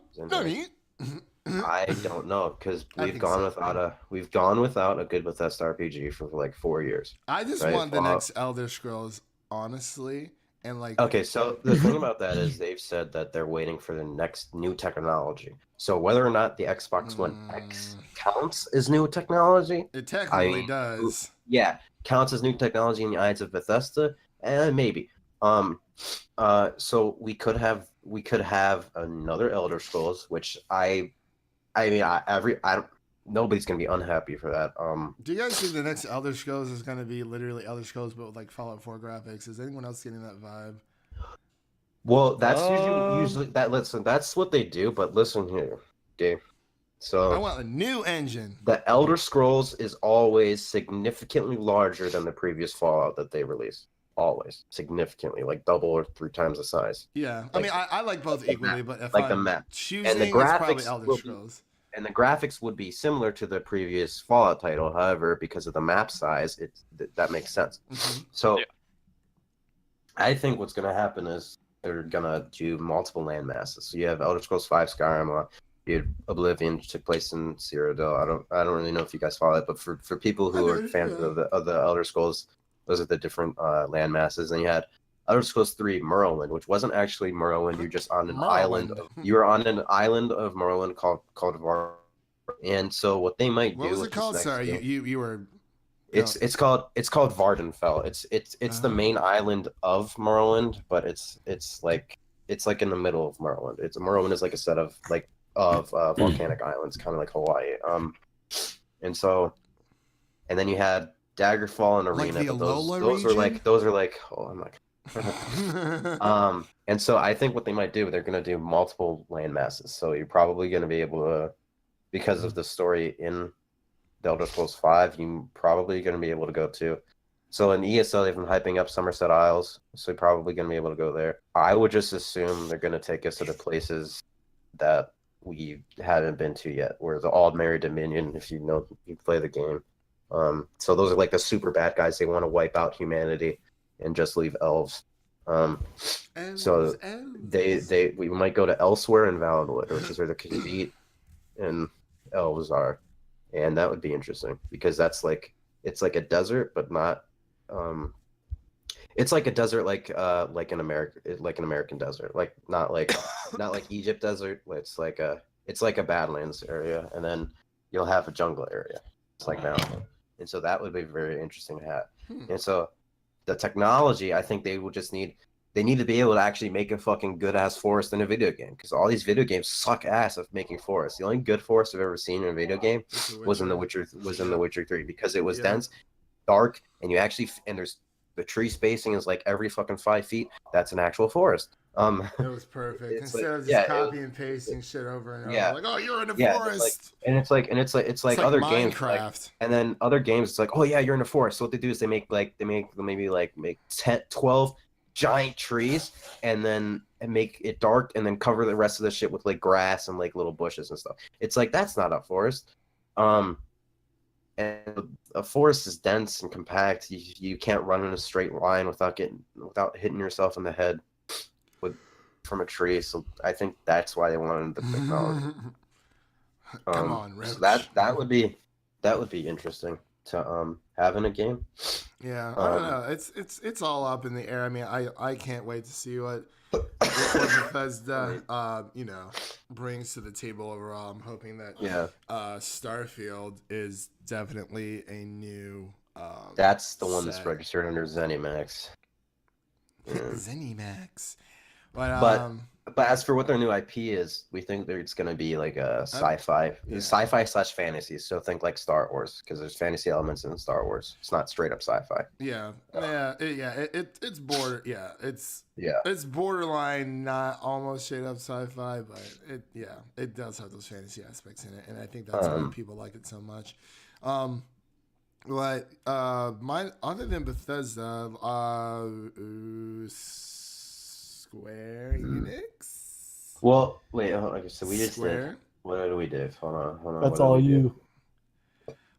Speaker 2: don't know because we've gone without a good Bethesda RPG for like 4 years.
Speaker 1: I just want the next Elder Scrolls, honestly. And
Speaker 2: okay, so the thing about that is they've said that they're waiting for the next new technology. So whether or not the Xbox One X counts as new technology,
Speaker 1: it technically does.
Speaker 2: Yeah, counts as new technology in the eyes of Bethesda, maybe. So we could have another Elder Scrolls, which nobody's gonna be unhappy for that.
Speaker 1: Do you guys think the next Elder Scrolls is gonna be literally Elder Scrolls but with like Fallout 4 graphics? Is anyone else getting that vibe?
Speaker 2: Well, that's usually that. Listen, that's what they do. But listen here, Dave. So
Speaker 1: I want a new engine.
Speaker 2: The Elder Scrolls is always significantly larger than the previous Fallout that they released. Always significantly, like double or 3 times the size.
Speaker 1: Yeah, I mean, I like both equally, but if
Speaker 2: the map
Speaker 1: choosing,
Speaker 2: and the
Speaker 1: graphics, it's probably Elder Scrolls.
Speaker 2: And the graphics would be similar to the previous Fallout title. However, because of the map size, that makes sense.
Speaker 1: Mm-hmm.
Speaker 2: So, I think what's going to happen is they're going to do multiple land masses. So you have Elder Scrolls 5 Skyrim, you had Oblivion, which took place in Cyrodiil. I don't really know if you guys follow it, but for people who are fans of the Elder Scrolls, those are the different land masses. And you had Elder Scrolls 3 Morrowind, which wasn't actually Morrowind. You're just on an island. You were on an island of Morrowind called Var. And so what they might do.
Speaker 1: What was it called? Sorry, you were.
Speaker 2: It's called Vardenfell. It's the main island of Morrowind, but it's like in the middle of Morrowind. Morrowind is like a set of volcanic islands, kind of like Hawaii. And then you had Daggerfall and Arena.
Speaker 1: Like the
Speaker 2: those are like oh I'm like. And so I think what they might do, they're going to do multiple land masses. So you're probably going to be able to, because of the story in Elder Scrolls 5, you're probably going to be able to go to. So in ESO, they've been hyping up Somerset Isles, so you're probably going to be able to go there. I would just assume they're going to take us to the places that we haven't been to yet, where the Aldmeri Dominion, if you play the game. So those are like the super bad guys. They want to wipe out humanity and just leave elves. So we might go to Elsewhere in Valenwood, which is where the Khajiit and elves are, and that would be interesting because it's like a desert, but not. It's like a desert, like an American desert, like not like Egypt desert. It's like a Badlands area, and then you'll have a jungle area. It's like mountain, and so that would be very interesting to have. And so the technology, I think they will just need. They need to be able to actually make a fucking good ass forest in a video game, because all these video games suck ass of making forests. The only good forest I've ever seen in a video game was in The Witcher 3, because it was dense, dark, and there's the tree spacing is like every fucking 5 feet. That's an actual forest.
Speaker 1: It was perfect. Instead of just copy and pasting shit over and over, like, oh, you're in a forest.
Speaker 2: It's like other games,
Speaker 1: Minecraft.
Speaker 2: and then other games, it's like, oh yeah, you're in a forest. So what they do is they make 10, 12 giant trees, and make it dark, and then cover the rest of the shit with like grass and like little bushes and stuff. It's like, that's not a forest. And a forest is dense and compact. You can't run in a straight line without hitting yourself in the head from a tree. So I think that's why they wanted the technology.
Speaker 1: Come on, Rich.
Speaker 2: So that would be interesting to have in a game.
Speaker 1: Yeah, I don't know. It's all up in the air. I mean, I can't wait to see what Bethesda brings to the table overall. I'm hoping that Starfield is definitely a new.
Speaker 2: That's the one that's registered under ZeniMax.
Speaker 1: ZeniMax,
Speaker 2: but as for what their new IP is, we think that it's going to be like a sci-fi/fantasy. So think like Star Wars, because there's fantasy elements in Star Wars. It's not straight up sci-fi.
Speaker 1: It's borderline, not almost straight up sci-fi, but it does have those fantasy aspects in it, and I think that's why people like it so much. But other than Bethesda, Square Enix.
Speaker 2: Well, wait. Okay, so we just
Speaker 1: Square.
Speaker 2: did. What did we do? Hold on.
Speaker 4: That's all you.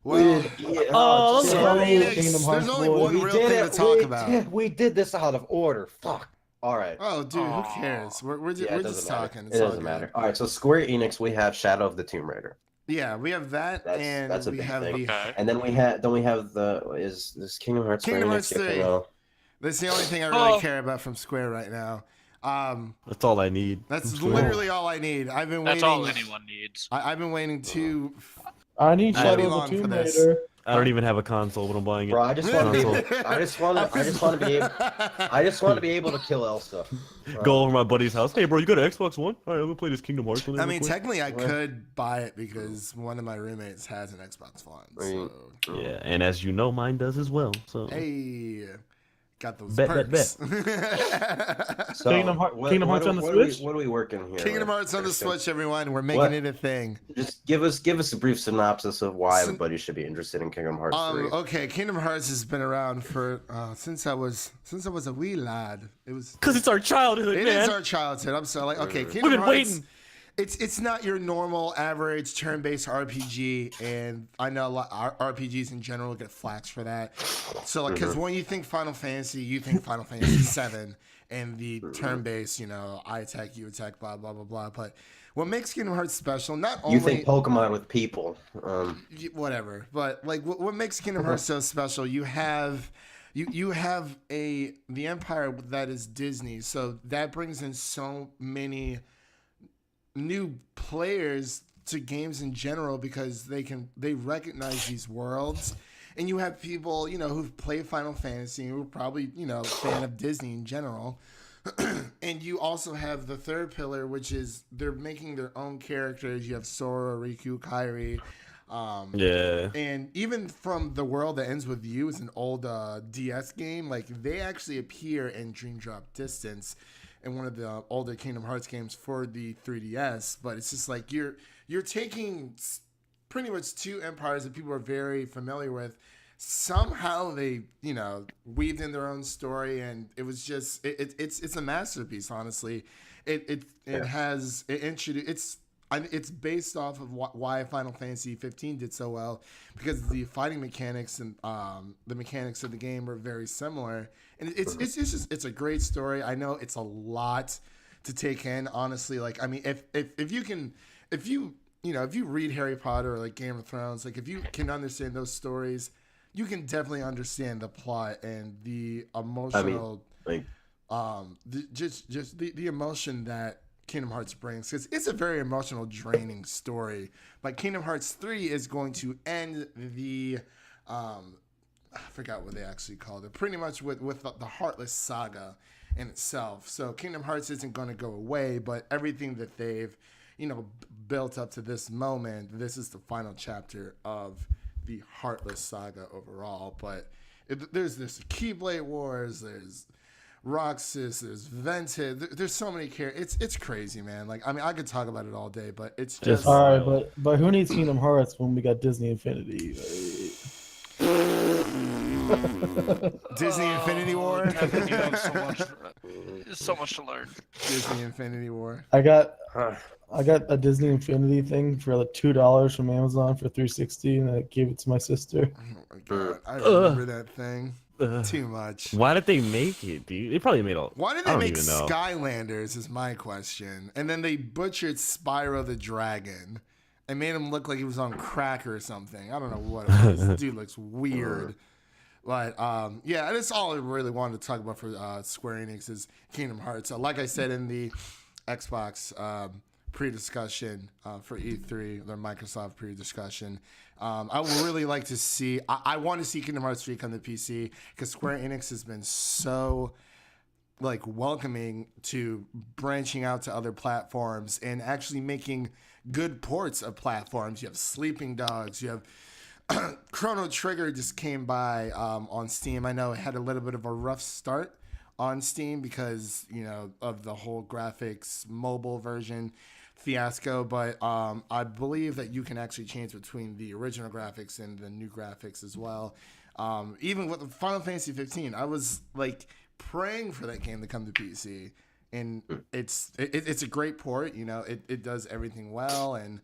Speaker 1: Well,
Speaker 4: Enix.
Speaker 1: There's only one real thing to talk about.
Speaker 2: We did this out of order. Fuck. All right.
Speaker 1: Oh, dude, who cares? We're just talking.
Speaker 2: It doesn't matter. All right. So Square Enix, we have Shadow of the Tomb Raider.
Speaker 1: Yeah, we have that,
Speaker 2: that's a
Speaker 1: we
Speaker 2: big
Speaker 1: have
Speaker 2: thing.
Speaker 1: the.
Speaker 2: And then we have this Kingdom Hearts.
Speaker 1: Kingdom Hearts 3. That's the only thing I really care about from Square right now.
Speaker 5: That's all I need.
Speaker 1: That's literally all I need. I've been waiting.
Speaker 3: That's all anyone needs.
Speaker 1: I've been waiting
Speaker 4: I need Shadow of the Tomb Raider.
Speaker 5: I don't even have a console, but I'm buying it.
Speaker 2: Bro, I just want to be able to kill Elsa.
Speaker 5: Go over my buddy's house. Hey, bro, you got an Xbox One? All right, I'm gonna play this Kingdom Hearts.
Speaker 1: I mean, technically, I could buy it because one of my roommates has an Xbox One. So.
Speaker 5: Yeah, and as you know, mine does as well. So
Speaker 1: hey, got those
Speaker 5: bet.
Speaker 1: perks.
Speaker 2: So,
Speaker 4: Kingdom Hearts on the Switch.
Speaker 2: What are we working here?
Speaker 1: Kingdom Hearts on the Switch, everyone. We're making it a thing.
Speaker 2: Just give us a brief synopsis of why everybody should be interested in Kingdom Hearts 3.
Speaker 1: Okay, Kingdom Hearts has been around for since I was a wee lad. It was
Speaker 5: because it's our childhood,
Speaker 1: man. It is our childhood. I'm sorry. Okay, Kingdom
Speaker 5: We've been
Speaker 1: Hearts.
Speaker 5: waiting.
Speaker 1: It's not your normal average turn-based RPG, and I know a lot RPGs in general get flax for that. So, like, because when you think Final Fantasy, you think Final Fantasy 7 and the turn-based, I attack, you attack, blah blah blah blah. But what makes Kingdom Hearts special, not only
Speaker 2: you think Pokemon with people,
Speaker 1: whatever, but like what makes Kingdom Hearts so special, you have the Empire that is Disney, so that brings in so many new players to games in general because they recognize these worlds, and you have people who've played Final Fantasy who are probably fan of Disney in general, and you also have the third pillar, which is they're making their own characters. You have Sora, Riku, Kairi, and even from The World That Ends With You is an old DS game. Like they actually appear in Dream Drop Distance, in one of the older Kingdom Hearts games for the 3DS, but it's just like you're taking pretty much two empires that people are very familiar with. Somehow they weaved in their own story, and it was just it's a masterpiece. Honestly, it's based off of why Final Fantasy 15 did so well, because the fighting mechanics and the mechanics of the game are very similar, and it's a great story. I know it's a lot to take in, honestly. Like, I mean, if you read Harry Potter or like Game of Thrones, like if you can understand those stories, you can definitely understand the plot and the emotional, just the emotion that Kingdom Hearts brings, because it's a very emotional, draining story. But Kingdom Hearts 3 is going to end the, I forgot what they actually called it, pretty much with the Heartless Saga in itself. So Kingdom Hearts isn't going to go away, but everything that they've, built up to this moment, this is the final chapter of the Heartless Saga overall. But there's Keyblade Wars, there's Roxas, there's Vented, there's so many characters. It's crazy, man. Like, I mean, I could talk about it all day, but it's just
Speaker 4: all right. But who needs Kingdom Hearts when we got Disney Infinity?
Speaker 1: Disney Infinity War.
Speaker 3: Kevin, you have so much to learn.
Speaker 1: Disney Infinity War.
Speaker 4: I got a Disney Infinity thing for like $2 from Amazon for 360, and I gave it to my sister.
Speaker 1: Oh my god, I remember that thing. Too much.
Speaker 5: Why did they make it, dude? They probably made all.
Speaker 1: Why did they make Skylanders? Is my question. And then they butchered Spyro the Dragon and made him look like he was on crack or something. I don't know what it was. This dude looks weird. But yeah, that's all I really wanted to talk about for Square Enix is Kingdom Hearts. Like I said in the Xbox pre-discussion for E3, the Microsoft pre-discussion, I would really like to see. I want to see Kingdom Hearts 3 come to PC because Square Enix has been so like welcoming to branching out to other platforms and actually making good ports of platforms. You have Sleeping Dogs. You have Chrono Trigger just came by on Steam. I know it had a little bit of a rough start on Steam because, of the whole graphics mobile version fiasco, but I believe that you can actually change between the original graphics and the new graphics as well. Even with the Final Fantasy 15, I was like praying for that game to come to PC, and it's a great port. It does everything well, and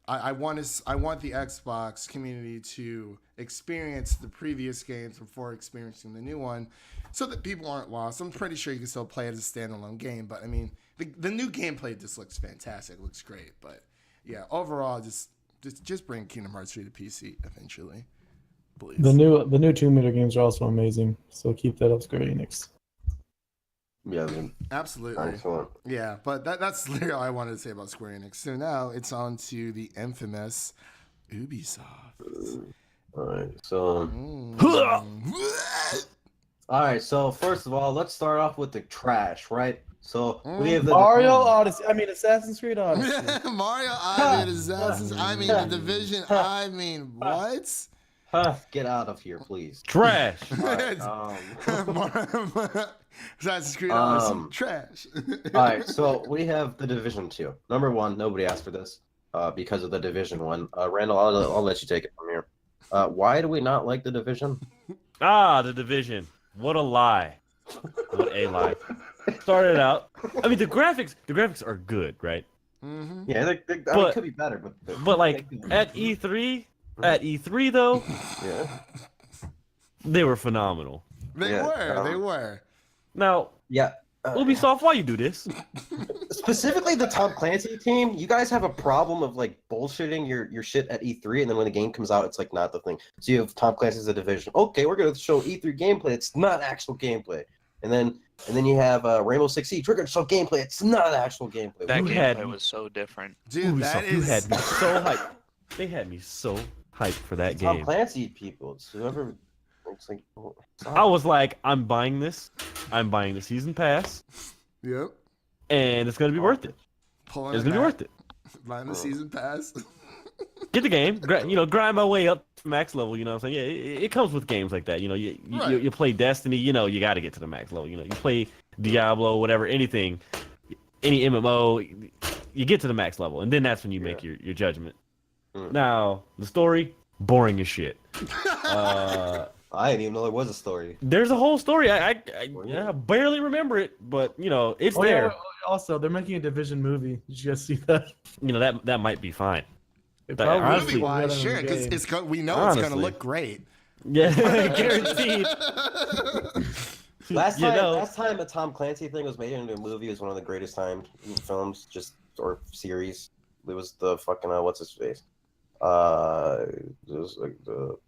Speaker 1: I want the Xbox community to experience the previous games before experiencing the new one, so that people aren't lost. I'm pretty sure you can still play it as a standalone game, but I mean, the new gameplay just looks fantastic. It looks great, but yeah, overall, just bring Kingdom Hearts 3 to PC eventually, please.
Speaker 4: The new Tomb Raider games are also amazing, so keep that up, Square Enix.
Speaker 2: Yeah,
Speaker 1: absolutely.
Speaker 2: Excellent.
Speaker 1: Yeah, but that's literally all I wanted to say about Square Enix. So now it's on to the infamous Ubisoft.
Speaker 2: All right, so. All right, so first of all, let's start off with the trash, right? So we have the
Speaker 4: Mario Odyssey. I mean, Assassin's Creed Odyssey.
Speaker 1: Mario. I mean, Assassin's. I mean, The Division. I mean, what?
Speaker 2: Get out of here, please.
Speaker 5: Trash.
Speaker 2: Right,
Speaker 1: Assassin's Creed Odyssey. Trash.
Speaker 2: All right, so we have The Division 2. Number one, nobody asked for this because of The Division 1. Randall, I'll let you take it from here. Why do we not like The Division?
Speaker 5: The Division. What a lie. What a lie. Started out. I mean, the graphics are good, right?
Speaker 1: Mm-hmm.
Speaker 2: Yeah, they it could be better,
Speaker 5: but like at E3 though,
Speaker 2: yeah,
Speaker 5: they were phenomenal.
Speaker 1: They were.
Speaker 5: Now,
Speaker 2: yeah.
Speaker 5: Ubisoft, why you do this?
Speaker 2: Specifically, the Tom Clancy team, you guys have a problem of like bullshitting your shit at E3, and then when the game comes out, it's like not the thing. So you have Tom Clancy's The Division. Okay, we're gonna show E3 gameplay. It's not actual gameplay. And then you have Rainbow Six Siege. We're gonna show gameplay. It's not actual gameplay.
Speaker 3: That gameplay was so different.
Speaker 1: Dude,
Speaker 5: Ubisoft, you had me so hyped. They had me so hyped for that game.
Speaker 2: Tom Clancy people. It's whoever. It's like,
Speaker 5: I was like, I'm buying this. I'm buying the season pass.
Speaker 1: Yep.
Speaker 5: And it's gonna be worth it. It's gonna be worth it.
Speaker 1: Buying the season pass.
Speaker 5: Get the game. Grind my way up to max level. You know what I'm saying? Yeah, it comes with games like that. You play Destiny. You got to get to the max level. You play Diablo, whatever, anything, any MMO, you get to the max level, and then that's when you make your judgment. Now the story, boring as shit.
Speaker 2: I didn't even know there was a story.
Speaker 5: There's a whole story. I barely remember it, but it's there.
Speaker 4: Yeah, also, they're making a Division movie. Did you guys see that?
Speaker 5: That might be fine.
Speaker 1: Honestly, sure, because we know it's gonna look great.
Speaker 5: Yeah, guaranteed.
Speaker 2: Last time a Tom Clancy thing was made into a movie was one of the greatest times in films, or series. It was the fucking what's his face? It was like the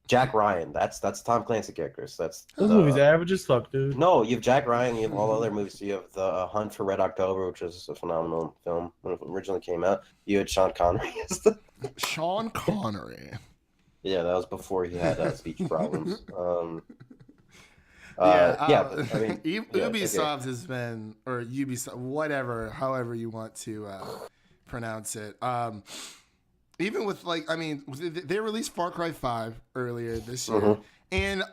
Speaker 2: Jack Ryan. That's Tom Clancy characters. That's
Speaker 4: Those movies average as fuck, dude.
Speaker 2: No, you have Jack Ryan. You have all the other movies. You have the Hunt for Red October, which is a phenomenal film when it originally came out. You had Sean Connery as the
Speaker 1: Sean Connery.
Speaker 2: Yeah, that was before he had speech problems.
Speaker 1: But, I mean,
Speaker 2: Ubisoft
Speaker 1: has been, or Ubisoft, whatever, however you want to pronounce it. Even with they released Far Cry 5 earlier this year, and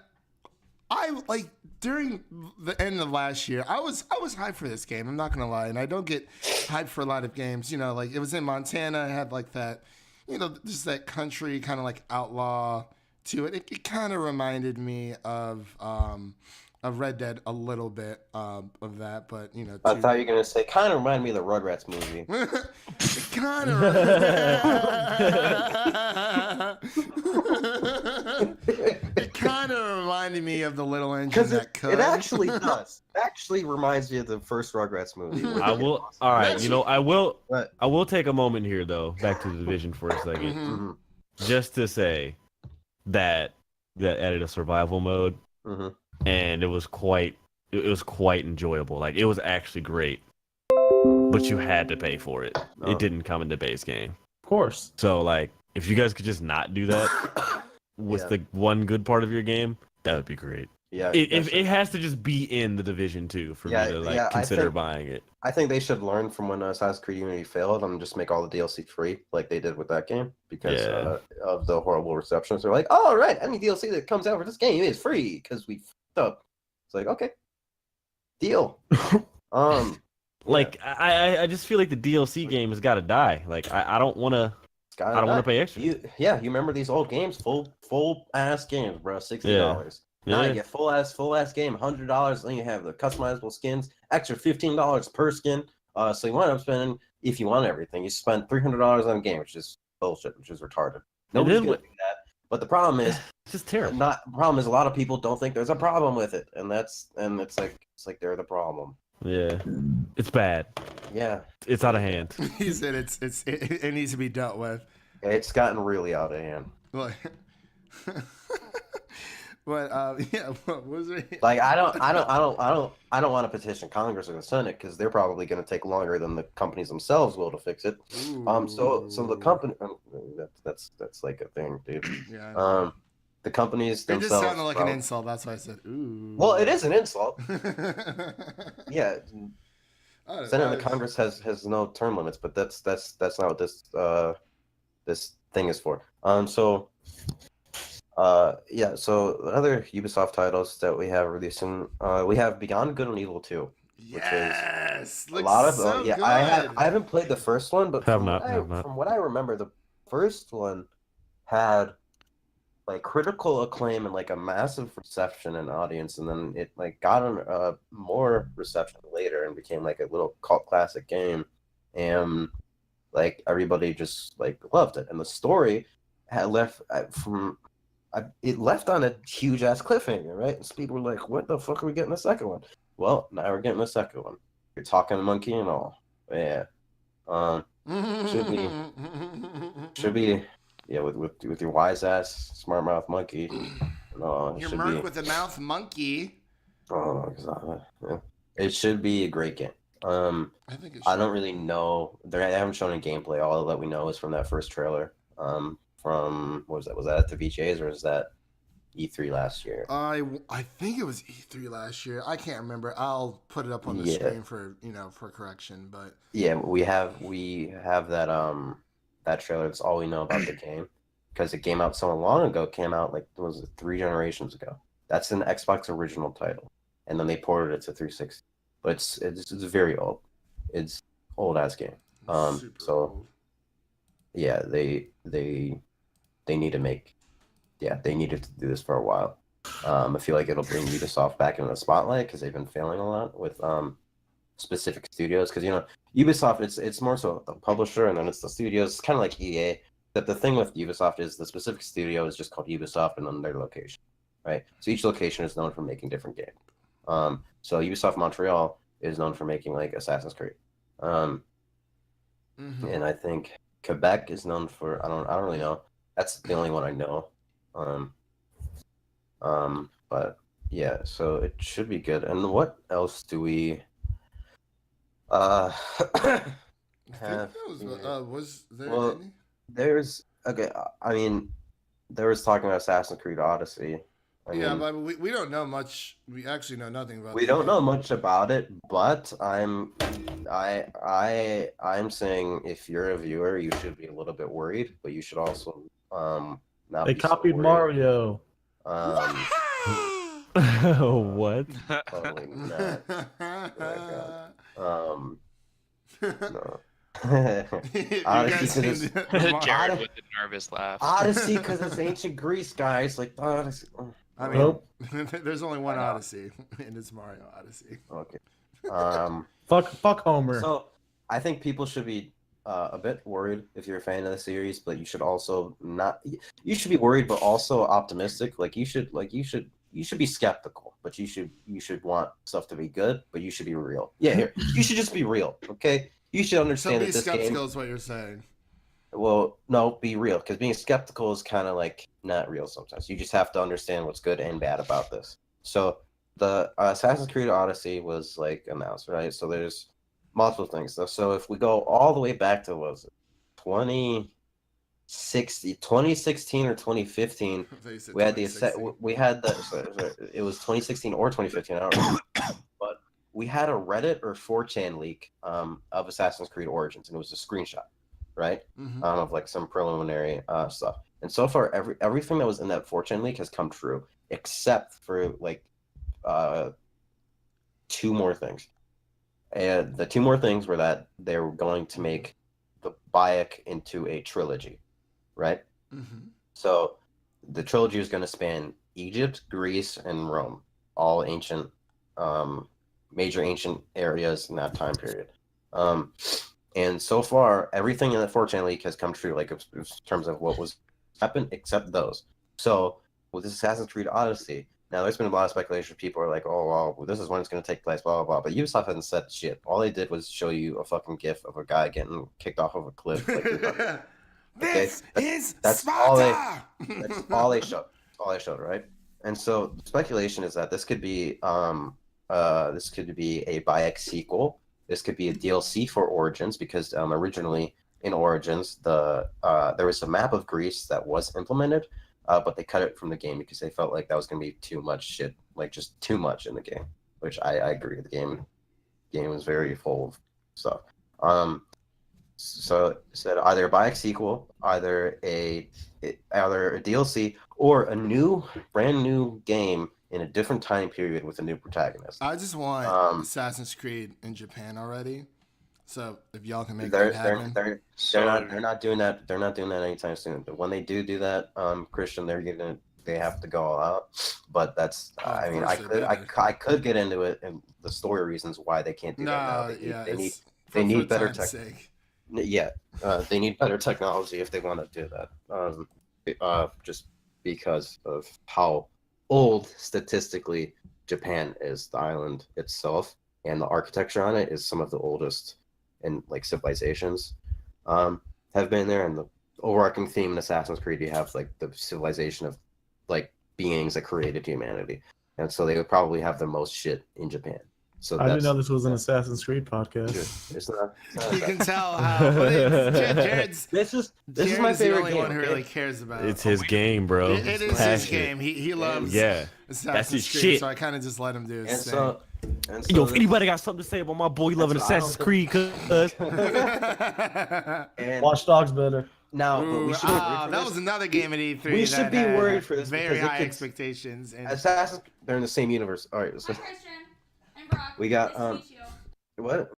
Speaker 1: I during the end of last year, I was hyped for this game. I'm not gonna lie, and I don't get hyped for a lot of games. It was in Montana. It had that, just that country kind of outlaw to it. It kind of reminded me of Red Dead a little bit of that, but
Speaker 2: I thought you were gonna say kind of reminded me of the Rugrats movie.
Speaker 1: It kind of. It kind of reminded me of the little engine that could.
Speaker 2: It actually does. It actually reminds me of the first Rugrats movie.
Speaker 5: I will. All right, I will. I will take a moment here though, back to the Division for a second, just to say that added a survival mode. And it was quite enjoyable. It was actually great, but you had to pay for it. It didn't come in the base game,
Speaker 4: of course.
Speaker 5: So if you guys could just not do that with the one good part of your game, that would be great. Yeah, it has to just be in the Division 2 for me to consider buying it.
Speaker 2: I think they should learn from when Assassin's Creed Unity failed and just make all the DLC free, like they did with that game, because of the horrible reception. So they're like, "Oh, right, any DLC that comes out for this game is free because we fucked up." It's like, okay, deal.
Speaker 5: I just feel like the DLC game has got to die. I don't want to. I don't want to pay extra.
Speaker 2: You remember these old games, full ass games, bro, $60. Now you get full ass game, $100. Then you have the customizable skins, extra $15 per skin. So you wind up spending, if you want everything, you spend $300 on a game, which is bullshit, which is retarded. Nobody's gonna do that. But the problem is,
Speaker 5: it's just terrible.
Speaker 2: The problem is a lot of people don't think there's a problem with it, and it's like they're the problem.
Speaker 5: Yeah, it's bad.
Speaker 2: Yeah,
Speaker 5: it's out of hand.
Speaker 1: He said it needs to be dealt with.
Speaker 2: It's gotten really out of hand.
Speaker 1: But what was it?
Speaker 2: I don't want to petition Congress or the Senate because they're probably going to take longer than the companies themselves will to fix it. So the company that's like a thing, dude. Yeah. The companies themselves. It just
Speaker 1: sounded like an insult. That's why I said, "Ooh."
Speaker 2: Well, it is an insult. Yeah. Senate and Congress has no term limits, but that's not what this thing is for. So the other Ubisoft titles that we have releasing, we have Beyond Good and Evil 2.
Speaker 1: Yes,
Speaker 2: which is a lot of
Speaker 1: so good.
Speaker 2: I haven't played the first one, but
Speaker 5: from
Speaker 2: what I remember, the first one had critical acclaim and a massive reception and audience, and then it got more reception later and became a little cult classic game, and everybody just loved it, and the story had left it left on a huge ass cliffhanger, right? And so people were like, "What the fuck are we getting the second one?" Well, now we're getting the second one. You're talking monkey and all, yeah. Should be. Yeah, with your wise ass, smart mouth monkey.
Speaker 1: Your Merc with the mouth monkey.
Speaker 2: It should be a great game.
Speaker 1: I think it should.
Speaker 2: I don't really know. They haven't shown any gameplay. All that we know is from that first trailer. From what was that? Was that at the VGAs or was that E3 last year?
Speaker 1: I think it was E3 last year. I can't remember. I'll put it up on the screen for correction. But
Speaker 2: yeah, we have that that trailer. That's all we know about the game because it came out so long ago. It came out 3 generations ago. That's an Xbox original title, and then they ported it to 360. But it's very old. It's old ass game. So old. Yeah, they need to make. Yeah, they needed to do this for a while. I feel like it'll bring Ubisoft back into the spotlight because they've been failing a lot with specific studios. Because Ubisoft, it's more so the publisher and then it's the studios. It's kind of like EA. That the thing with Ubisoft is the specific studio is just called Ubisoft and then their location, right? So each location is known for making different games. So Ubisoft Montreal is known for making Assassin's Creed, and I think Quebec is known for I don't really know. That's the only one I know. But yeah, so it should be good. And what else do we
Speaker 1: I think
Speaker 2: have?
Speaker 1: that was there
Speaker 2: Well,
Speaker 1: any?
Speaker 2: there's okay. I mean, there was talking about Assassin's Creed Odyssey. I
Speaker 1: Yeah,
Speaker 2: mean,
Speaker 1: but we don't know much. We actually know nothing about.
Speaker 2: we
Speaker 1: the
Speaker 2: don't
Speaker 1: game.
Speaker 2: know much about it, but I'm saying if you're a viewer, you should be a little bit worried, but you should also not
Speaker 4: They
Speaker 2: be so
Speaker 4: copied
Speaker 2: worried.
Speaker 4: Mario.
Speaker 5: What?
Speaker 2: Totally not. No.
Speaker 1: You
Speaker 2: Odyssey
Speaker 1: guys
Speaker 2: because
Speaker 1: seen
Speaker 2: it's
Speaker 6: Jared with the nervous laugh.
Speaker 2: Odyssey because it's ancient Greece, guys. Like Odyssey.
Speaker 1: I mean,
Speaker 4: Nope.
Speaker 1: there's only one
Speaker 2: I know.
Speaker 1: Odyssey, and it's Mario Odyssey.
Speaker 2: Okay.
Speaker 4: Fuck Homer.
Speaker 2: So I think people should be a bit worried if you're a fan of the series, but you should also not. You should be worried, but also optimistic. You should be skeptical, but you should want stuff to be good, but you should be real. Yeah, here you should just be real. Okay, you should
Speaker 1: So
Speaker 2: understand
Speaker 1: be
Speaker 2: that this
Speaker 1: skeptical
Speaker 2: game.
Speaker 1: is what you're saying.
Speaker 2: Well, no, be real, because being skeptical is kind of like not real sometimes. You just have to understand what's good and bad about this. So the Assassin's Creed Odyssey was like announced, right? So there's multiple things. So if we go all the way back to what was it, 2016 or 2015, we had it was 2016 or 2015, I don't remember. But we had a Reddit or 4chan leak of Assassin's Creed Origins, and it was a screenshot, right?
Speaker 1: Mm-hmm.
Speaker 2: Of like some preliminary stuff. And so far, everything that was in that 4chan leak has come true, except for like two more things. And the two more things were that they were going to make the Bayek into a trilogy, right?
Speaker 1: Mm-hmm.
Speaker 2: So the trilogy is going to span Egypt, Greece, and Rome, all ancient, major ancient areas in that time period. And so far, everything in the 4chan leak has come true, like in terms of what was happened, except those. So with this Assassin's Creed Odyssey, now there's been a lot of speculation. People are like, "Oh, well, this is when it's going to take place," blah blah blah. But Ubisoft hasn't said shit. All they did was show you a fucking GIF of a guy getting kicked off of a cliff.
Speaker 1: This is
Speaker 2: that's
Speaker 1: Sparta!
Speaker 2: That's all they showed. All they showed, right? And so the speculation is that this could be a Bayek sequel. This could be a DLC for Origins because originally in Origins there was a map of Greece that was implemented, but they cut it from the game because they felt like that was going to be too much shit, like just too much in the game. Which I agree. The game was very full of stuff. So it said either a Bayek sequel, either a DLC, or a brand new game in a different time period with a new protagonist.
Speaker 1: I just want Assassin's Creed in Japan already. So if y'all can make that happen,
Speaker 2: they're not doing that. They're not doing that anytime soon. But when they do that, Christian, they have to go all out. But that's I mean I could get into it and the story reasons why they can't do that now. They need better tech. Yeah, they need better technology if they want to do that. Just because of how old statistically Japan is, the island itself, and the architecture on it is some of the oldest in like civilizations have been there. And the overarching theme in Assassin's Creed, you have like the civilization of like beings that created humanity, and so they would probably have the most shit in Japan. So
Speaker 4: I didn't know this was an Assassin's Creed podcast.
Speaker 2: It's not
Speaker 1: you can tell how Jared's
Speaker 2: this is my favorite
Speaker 1: the only
Speaker 2: game.
Speaker 1: one who really cares about it.
Speaker 5: It's his game, bro.
Speaker 1: It is his game. He loves Assassin's
Speaker 5: that's his
Speaker 1: Creed,
Speaker 5: shit.
Speaker 1: so I kind of just let him do his thing.
Speaker 2: So
Speaker 5: Yo, if anybody got something to say about my boy loving Assassin's Creed, cuz
Speaker 4: Watch Dogs better.
Speaker 2: Now, but we should be worried for
Speaker 1: that
Speaker 2: this.
Speaker 1: was another game at E3.
Speaker 2: We should be worried for this
Speaker 1: Very
Speaker 2: because
Speaker 1: high
Speaker 2: it could-
Speaker 1: expectations. And
Speaker 2: Assassin's, they're in the same universe. All right, so
Speaker 7: Hi, Christian. I'm Brock.
Speaker 2: we got
Speaker 7: Nice to meet you.
Speaker 2: what?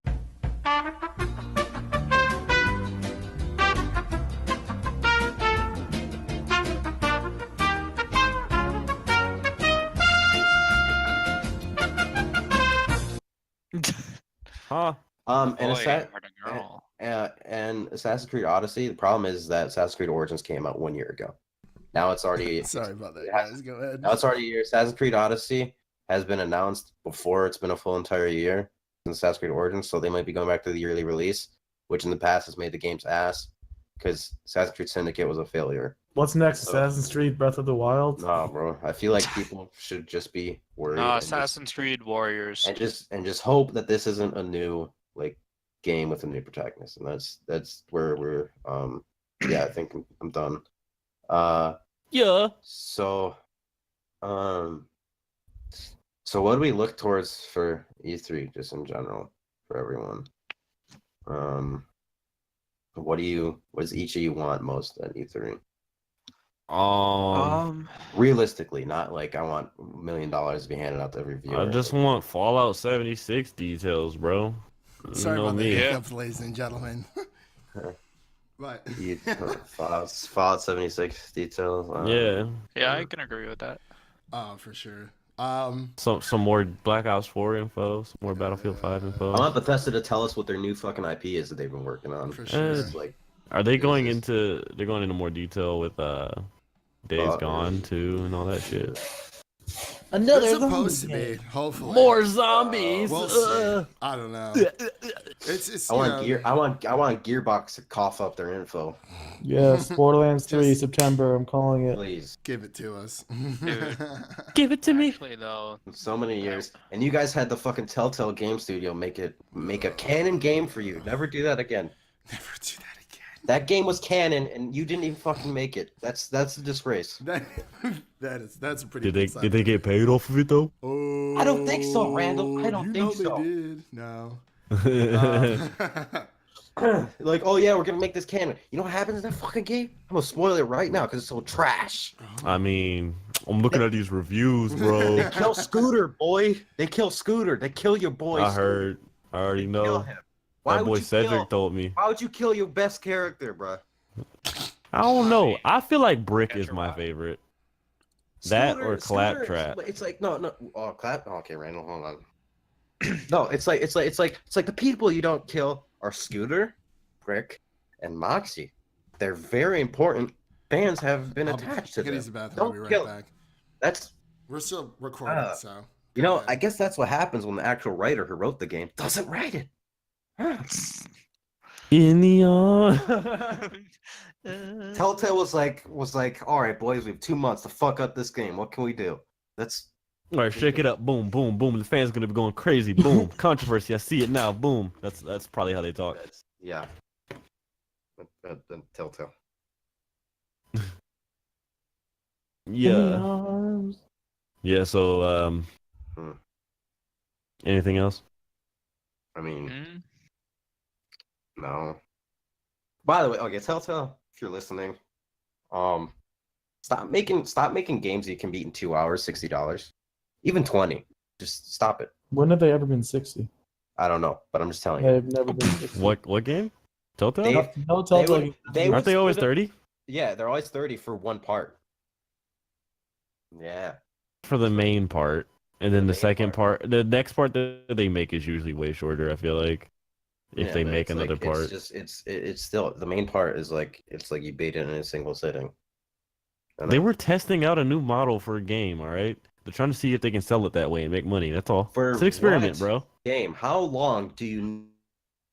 Speaker 5: huh?
Speaker 2: And
Speaker 6: Boy,
Speaker 2: Assassin's
Speaker 6: heard a girl.
Speaker 2: and Assassin's Creed Odyssey. The problem is that Assassin's Creed Origins came out 1 year ago. Now it's already
Speaker 1: sorry about that,
Speaker 2: Yeah.
Speaker 1: guys. Go ahead.
Speaker 2: now it's already a year. Assassin's Creed Odyssey has been announced before it's been a full entire year since Assassin's Creed Origins, so they might be going back to the yearly release, which in the past has made the game's ass because Assassin's Creed Syndicate was a failure
Speaker 4: What's next? Assassin's Creed Breath of the Wild?
Speaker 2: Nah, bro. I feel like people should just be worried
Speaker 6: No,
Speaker 2: and
Speaker 6: Assassin's Creed Warriors.
Speaker 2: just hope that this isn't a new like game with a new protagonist, and that's where we're yeah, I think I'm done.
Speaker 5: Yeah.
Speaker 2: So what do we look towards for E3 just in general for everyone? What does each of you want most at E3? Realistically, not like I want $1 million to be handed out to every viewer.
Speaker 5: I just want Fallout 76 details, bro. You
Speaker 1: Sorry
Speaker 5: know
Speaker 1: about the
Speaker 5: me.
Speaker 1: hiccups, ladies and gentlemen. But
Speaker 2: Fallout 76 details.
Speaker 5: Yeah.
Speaker 6: Yeah, I can agree with that.
Speaker 1: oh, for sure.
Speaker 5: Some more Black Ops 4 info, some more Battlefield 5 info.
Speaker 2: I want Bethesda to tell us what their new fucking IP is that they've been working on.
Speaker 1: For sure.
Speaker 2: It's like,
Speaker 5: Are they going into more detail with Days Gone too and all that shit?
Speaker 4: Another
Speaker 1: It's supposed to be, hopefully.
Speaker 5: More zombies.
Speaker 1: We'll see. I don't know. It's
Speaker 2: I want Gearbox to cough up their info.
Speaker 4: Yes, Borderlands 3 September. I'm calling it.
Speaker 2: Please.
Speaker 1: Give it to us.
Speaker 6: Dude.
Speaker 5: Give it to me.
Speaker 6: Actually, though,
Speaker 2: So many years. And you guys had the fucking Telltale Game Studio make a canon game for you. Never do that again.
Speaker 1: Never do that again.
Speaker 2: That game was canon and you didn't even fucking make it. That's a disgrace.
Speaker 1: That's a pretty
Speaker 5: Did they get paid off of it though?
Speaker 1: Oh,
Speaker 2: I don't think so, Randall. I don't think so.
Speaker 1: They did. No.
Speaker 2: Like, oh yeah, we're gonna make this canon. You know what happens in that fucking game? I'm gonna spoil it right now because it's so trash.
Speaker 5: I mean, I'm looking at these reviews, bro.
Speaker 2: They kill Scooter, boy. They kill Scooter. They kill your boy.
Speaker 5: I
Speaker 2: Scooter.
Speaker 5: heard. I already
Speaker 2: They kill
Speaker 5: know.
Speaker 2: him.
Speaker 5: That boy
Speaker 2: would you
Speaker 5: Cedric
Speaker 2: kill?
Speaker 5: told me.
Speaker 2: Why would you kill your best character, bro?
Speaker 5: I don't know. I feel like Brick is my favorite. That or Claptrap.
Speaker 2: It's like no. Oh, Clap. Oh, okay, Randall, hold on. No, it's like the people you don't kill are Scooter, Brick, and Moxie. They're very important. Fans have been attached to them.
Speaker 1: Use the bathroom. I'll be right back.
Speaker 2: That's
Speaker 1: We're still recording, so.
Speaker 2: you know. I guess that's what happens when the actual writer who wrote the game doesn't write it.
Speaker 5: In the arm.
Speaker 2: Telltale was like, all right, boys, we have 2 months to fuck up this game. What can we do? That's
Speaker 5: All right, shake it up. Boom, boom, boom. The fans gonna be going crazy. Boom. Controversy. I see it now. Boom. That's probably how they talk.
Speaker 2: yeah. Telltale.
Speaker 5: Yeah. Yeah. So anything else?
Speaker 2: I mean,
Speaker 6: Mhm.
Speaker 2: no. By the way, okay, Telltale, if you're listening, stop making games you can beat in 2 hours, $60, even 20. Just stop it.
Speaker 4: When have they ever been 60?
Speaker 2: I don't know, but I'm just telling you.
Speaker 4: They've never been 60.
Speaker 5: What game? Telltale?
Speaker 4: No Telltale.
Speaker 5: Aren't they always 30?
Speaker 2: Yeah, they're always 30 for one part. Yeah.
Speaker 5: For the main part, and then the
Speaker 2: main
Speaker 5: second part, the next part that they make is usually way shorter. I feel like if
Speaker 2: Yeah,
Speaker 5: they
Speaker 2: but
Speaker 5: make
Speaker 2: it's
Speaker 5: another
Speaker 2: like,
Speaker 5: part.
Speaker 2: it's just it's still the main part is like it's like you beat it in a single sitting. And
Speaker 5: They were testing out a new model for a game. All right, they're trying to see if they can sell it that way and make money. That's all.
Speaker 2: For
Speaker 5: It's an experiment,
Speaker 2: what?
Speaker 5: bro.
Speaker 2: Game. How long do you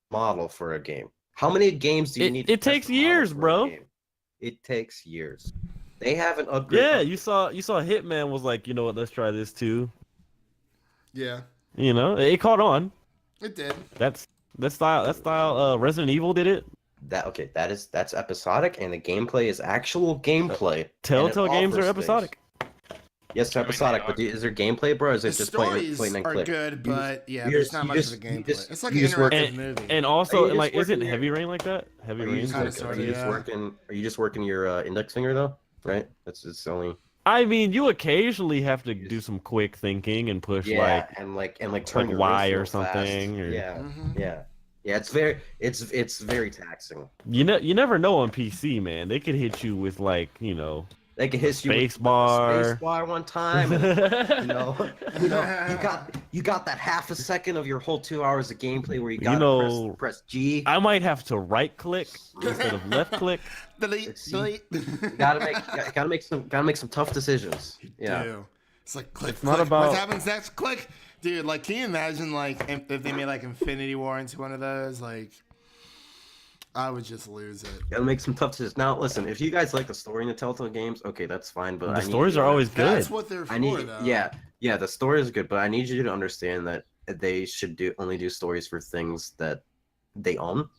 Speaker 2: model for a game? How many games do you need?
Speaker 5: It
Speaker 2: to test
Speaker 5: takes
Speaker 2: a model
Speaker 5: years,
Speaker 2: for a
Speaker 5: bro.
Speaker 2: game? It takes years. They haven't upgraded.
Speaker 5: Yeah, you saw Hitman was like, you know what? Let's try this too.
Speaker 1: Yeah,
Speaker 5: You know, it caught on.
Speaker 1: it did.
Speaker 5: That style. Resident Evil did it.
Speaker 2: That's episodic, and the gameplay is actual gameplay.
Speaker 5: Telltale
Speaker 2: and it
Speaker 5: games are
Speaker 2: offers
Speaker 5: episodic.
Speaker 2: things. Yes, they're
Speaker 6: I mean, they
Speaker 2: episodic,
Speaker 6: are.
Speaker 2: but is there gameplay, bro? Or is it
Speaker 1: The
Speaker 2: just point
Speaker 1: stories
Speaker 2: and
Speaker 1: are
Speaker 2: click?
Speaker 1: good,
Speaker 2: You
Speaker 1: but yeah,
Speaker 2: you
Speaker 1: there's
Speaker 2: just-
Speaker 1: not
Speaker 2: you
Speaker 1: much
Speaker 2: just-
Speaker 1: of a
Speaker 2: you
Speaker 1: gameplay.
Speaker 2: just-
Speaker 1: It's like
Speaker 2: you
Speaker 1: an
Speaker 2: just work-
Speaker 1: interactive movie.
Speaker 5: And
Speaker 2: Are
Speaker 5: also,
Speaker 2: you
Speaker 5: like,
Speaker 2: just
Speaker 5: isn't
Speaker 2: working
Speaker 5: Heavy Rain like that? Heavy
Speaker 2: Are you
Speaker 5: Rain's
Speaker 2: just
Speaker 5: like,
Speaker 1: Kinda
Speaker 2: working?
Speaker 1: sorta,
Speaker 2: Are you just
Speaker 1: yeah.
Speaker 2: working? Are you just working your index finger though? Right. It's only.
Speaker 5: I mean, you occasionally have to do some quick thinking and push
Speaker 2: Yeah, and turn
Speaker 5: like
Speaker 2: your
Speaker 5: Y
Speaker 2: wrist
Speaker 5: or
Speaker 2: real fast.
Speaker 5: something, or-
Speaker 2: Yeah,
Speaker 1: Mhm.
Speaker 2: yeah. It's very taxing.
Speaker 5: you never know on PC, man. They could hit you with like, you know,
Speaker 2: They can hit you with
Speaker 5: Spacebar.
Speaker 2: space bar one time. And, you got that half a second of your whole 2 hours of gameplay where you got to press G.
Speaker 5: I might have to right click instead of left click.
Speaker 1: Delete, delete.
Speaker 2: gotta make some tough decisions. Yeah.
Speaker 1: Dude. It's like click,
Speaker 5: It's not
Speaker 1: click.
Speaker 5: about-
Speaker 1: What happens next? Click. Dude, like, can you imagine, like, if they made, like, Infinity War into one of those? Like, I would just lose it.
Speaker 2: Gotta make some tough decisions. Now, listen, if you guys like the story in the Telltale games, okay, that's fine. But
Speaker 5: The stories are always good.
Speaker 1: That's what they're for, though.
Speaker 2: Yeah, the story is good, but I need you to understand that they should only do stories for things that they own.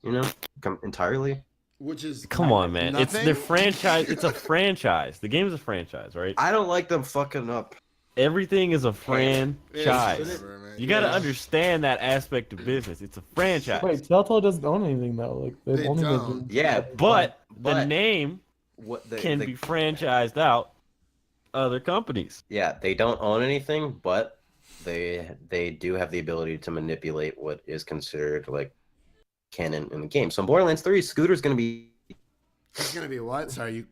Speaker 2: You know, entirely.
Speaker 1: Which is
Speaker 5: Come on, man.
Speaker 1: nothing?
Speaker 5: It's their franchise. It's a franchise. The game is a franchise, right?
Speaker 2: I don't like them fucking up.
Speaker 5: Everything is a
Speaker 1: It's
Speaker 5: franchise.
Speaker 1: whatever, man.
Speaker 5: You got to
Speaker 1: Yeah.
Speaker 5: understand that aspect of business. It's a franchise.
Speaker 4: Wait, Telltale doesn't own anything though. Like they've
Speaker 1: They
Speaker 4: only
Speaker 1: don't.
Speaker 4: been
Speaker 2: Yeah,
Speaker 5: But the
Speaker 2: but
Speaker 5: name
Speaker 2: what
Speaker 5: can be franchised out other companies.
Speaker 2: Yeah, they don't own anything, but they do have the ability to manipulate what is considered like canon in the game. So in Borderlands 3, Scooter's gonna be
Speaker 1: It's gonna be what? Sorry, you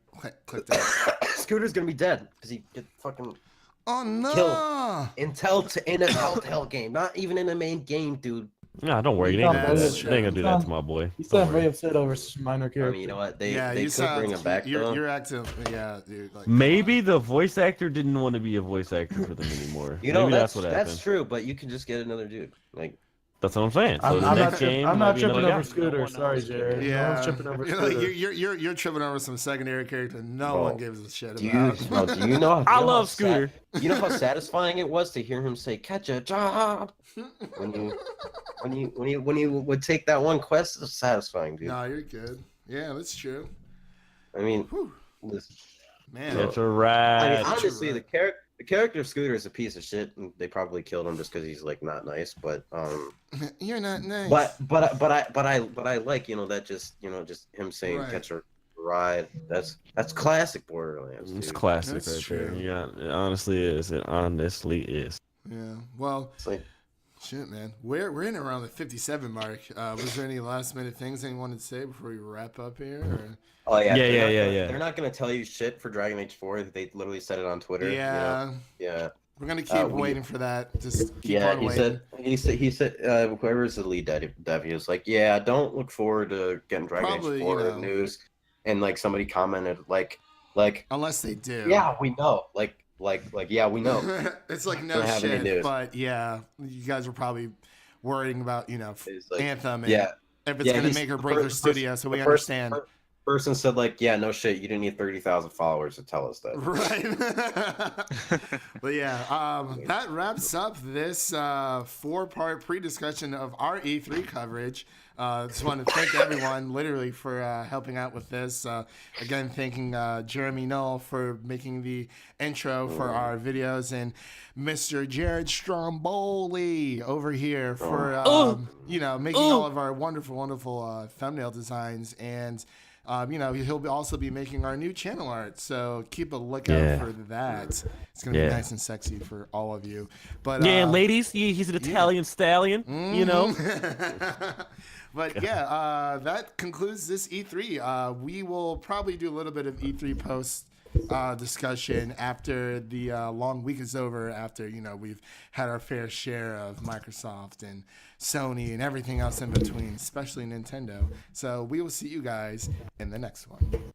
Speaker 1: clicked that.
Speaker 2: Scooter's gonna be dead because he get fucking
Speaker 1: Oh no!
Speaker 2: in a Telltale game, not even in the main game, dude.
Speaker 5: No, don't worry. They ain't gonna,
Speaker 1: That's
Speaker 5: they ain't gonna do that to my boy.
Speaker 4: You
Speaker 5: Don't
Speaker 4: sound very
Speaker 5: worry.
Speaker 4: upset over minor
Speaker 2: I
Speaker 4: character.
Speaker 2: mean, you know what? They
Speaker 1: you
Speaker 2: could bring him back though.
Speaker 1: You're acting. Yeah, dude. Like,
Speaker 5: Maybe the voice actor didn't want to be a voice actor for them anymore.
Speaker 2: You know,
Speaker 5: Maybe
Speaker 2: that's
Speaker 5: what happened.
Speaker 2: that's true, but you can just get another dude. Like,
Speaker 5: That's what I'm saying. So
Speaker 4: I'm
Speaker 5: the
Speaker 4: not
Speaker 5: next game,
Speaker 4: I'm
Speaker 5: might
Speaker 4: not
Speaker 5: be
Speaker 4: tripping
Speaker 5: another
Speaker 4: over
Speaker 5: guy.
Speaker 4: Scooter.
Speaker 6: No one
Speaker 4: Sorry,
Speaker 6: else.
Speaker 4: Jared. No
Speaker 1: Yeah,
Speaker 4: one's tripping over
Speaker 1: you're, like,
Speaker 4: Scooter.
Speaker 1: you're tripping over some secondary character no
Speaker 2: Bro,
Speaker 1: one gives a shit
Speaker 2: do
Speaker 1: about.
Speaker 2: you know? Do you know?
Speaker 5: I
Speaker 2: you know
Speaker 5: love
Speaker 2: how
Speaker 5: Scooter.
Speaker 2: You know how satisfying it was to hear him say "catch a job" when you would take that one quest. It was satisfying, dude.
Speaker 1: No, you're good. Yeah, that's true.
Speaker 2: I mean,
Speaker 1: Whew,
Speaker 2: listen,
Speaker 1: man.
Speaker 5: That's a
Speaker 2: I mean,
Speaker 5: ride.
Speaker 2: honestly, the character of Scooter is a piece of shit, and they probably killed him just because he's like not nice. But
Speaker 1: You're not nice.
Speaker 2: but I like just him saying
Speaker 1: Right.
Speaker 2: "catch a ride." That's classic Borderlands.
Speaker 5: It's
Speaker 2: Dude.
Speaker 5: classic
Speaker 1: That's
Speaker 5: right
Speaker 1: true.
Speaker 5: there. Yeah, it honestly is. It honestly is.
Speaker 1: Yeah. Well,
Speaker 2: It's like,
Speaker 1: shit, man. We're in around the 57 mark. Was there any last minute things anyone wanted to say before we wrap up here? Or?
Speaker 2: oh yeah,
Speaker 5: Yeah.
Speaker 2: They're not gonna tell you shit for Dragon Age 4. They literally said it on Twitter. you know?
Speaker 1: Yeah.
Speaker 2: Yeah.
Speaker 1: We're gonna keep waiting for that. Just keep on
Speaker 2: He
Speaker 1: waiting.
Speaker 2: said whoever's the lead dev, he was like, yeah, don't look forward to getting Dragon
Speaker 1: Probably,
Speaker 2: Age 4
Speaker 1: you know.
Speaker 2: news. And like somebody commented like
Speaker 1: Unless they do.
Speaker 2: yeah, we know. Like yeah, we know.
Speaker 1: It's like no
Speaker 2: Don't have any
Speaker 1: shit,
Speaker 2: news.
Speaker 1: but yeah, you guys were probably worrying about
Speaker 2: It's like,
Speaker 1: Anthem and
Speaker 2: yeah.
Speaker 1: if it's
Speaker 2: Yeah,
Speaker 1: gonna
Speaker 2: he's-
Speaker 1: make or
Speaker 2: the
Speaker 1: break their
Speaker 2: first-
Speaker 1: studio, so we
Speaker 2: the first-
Speaker 1: understand.
Speaker 2: Person said like, yeah, no shit, you didn't need 30,000 followers to tell us that.
Speaker 1: Right. But yeah, that wraps up this 4-part pre-discussion of our E3 coverage. Just want to thank everyone literally for helping out with this. Again, thanking Jeremy Knoll for making the intro for our videos and Mr. Jared Stromboli over here for making all of our wonderful thumbnail designs, and he'll also be making our new channel art, so keep a lookout for that. It's gonna be nice and sexy for all of you. But
Speaker 5: ladies, he's an Italian stallion. You know.
Speaker 1: But yeah, that concludes this E3. We will probably do a little bit of E3 post discussion after the long week is over, after we've had our fair share of Microsoft and Sony and everything else in between, especially Nintendo. So we will see you guys in the next one.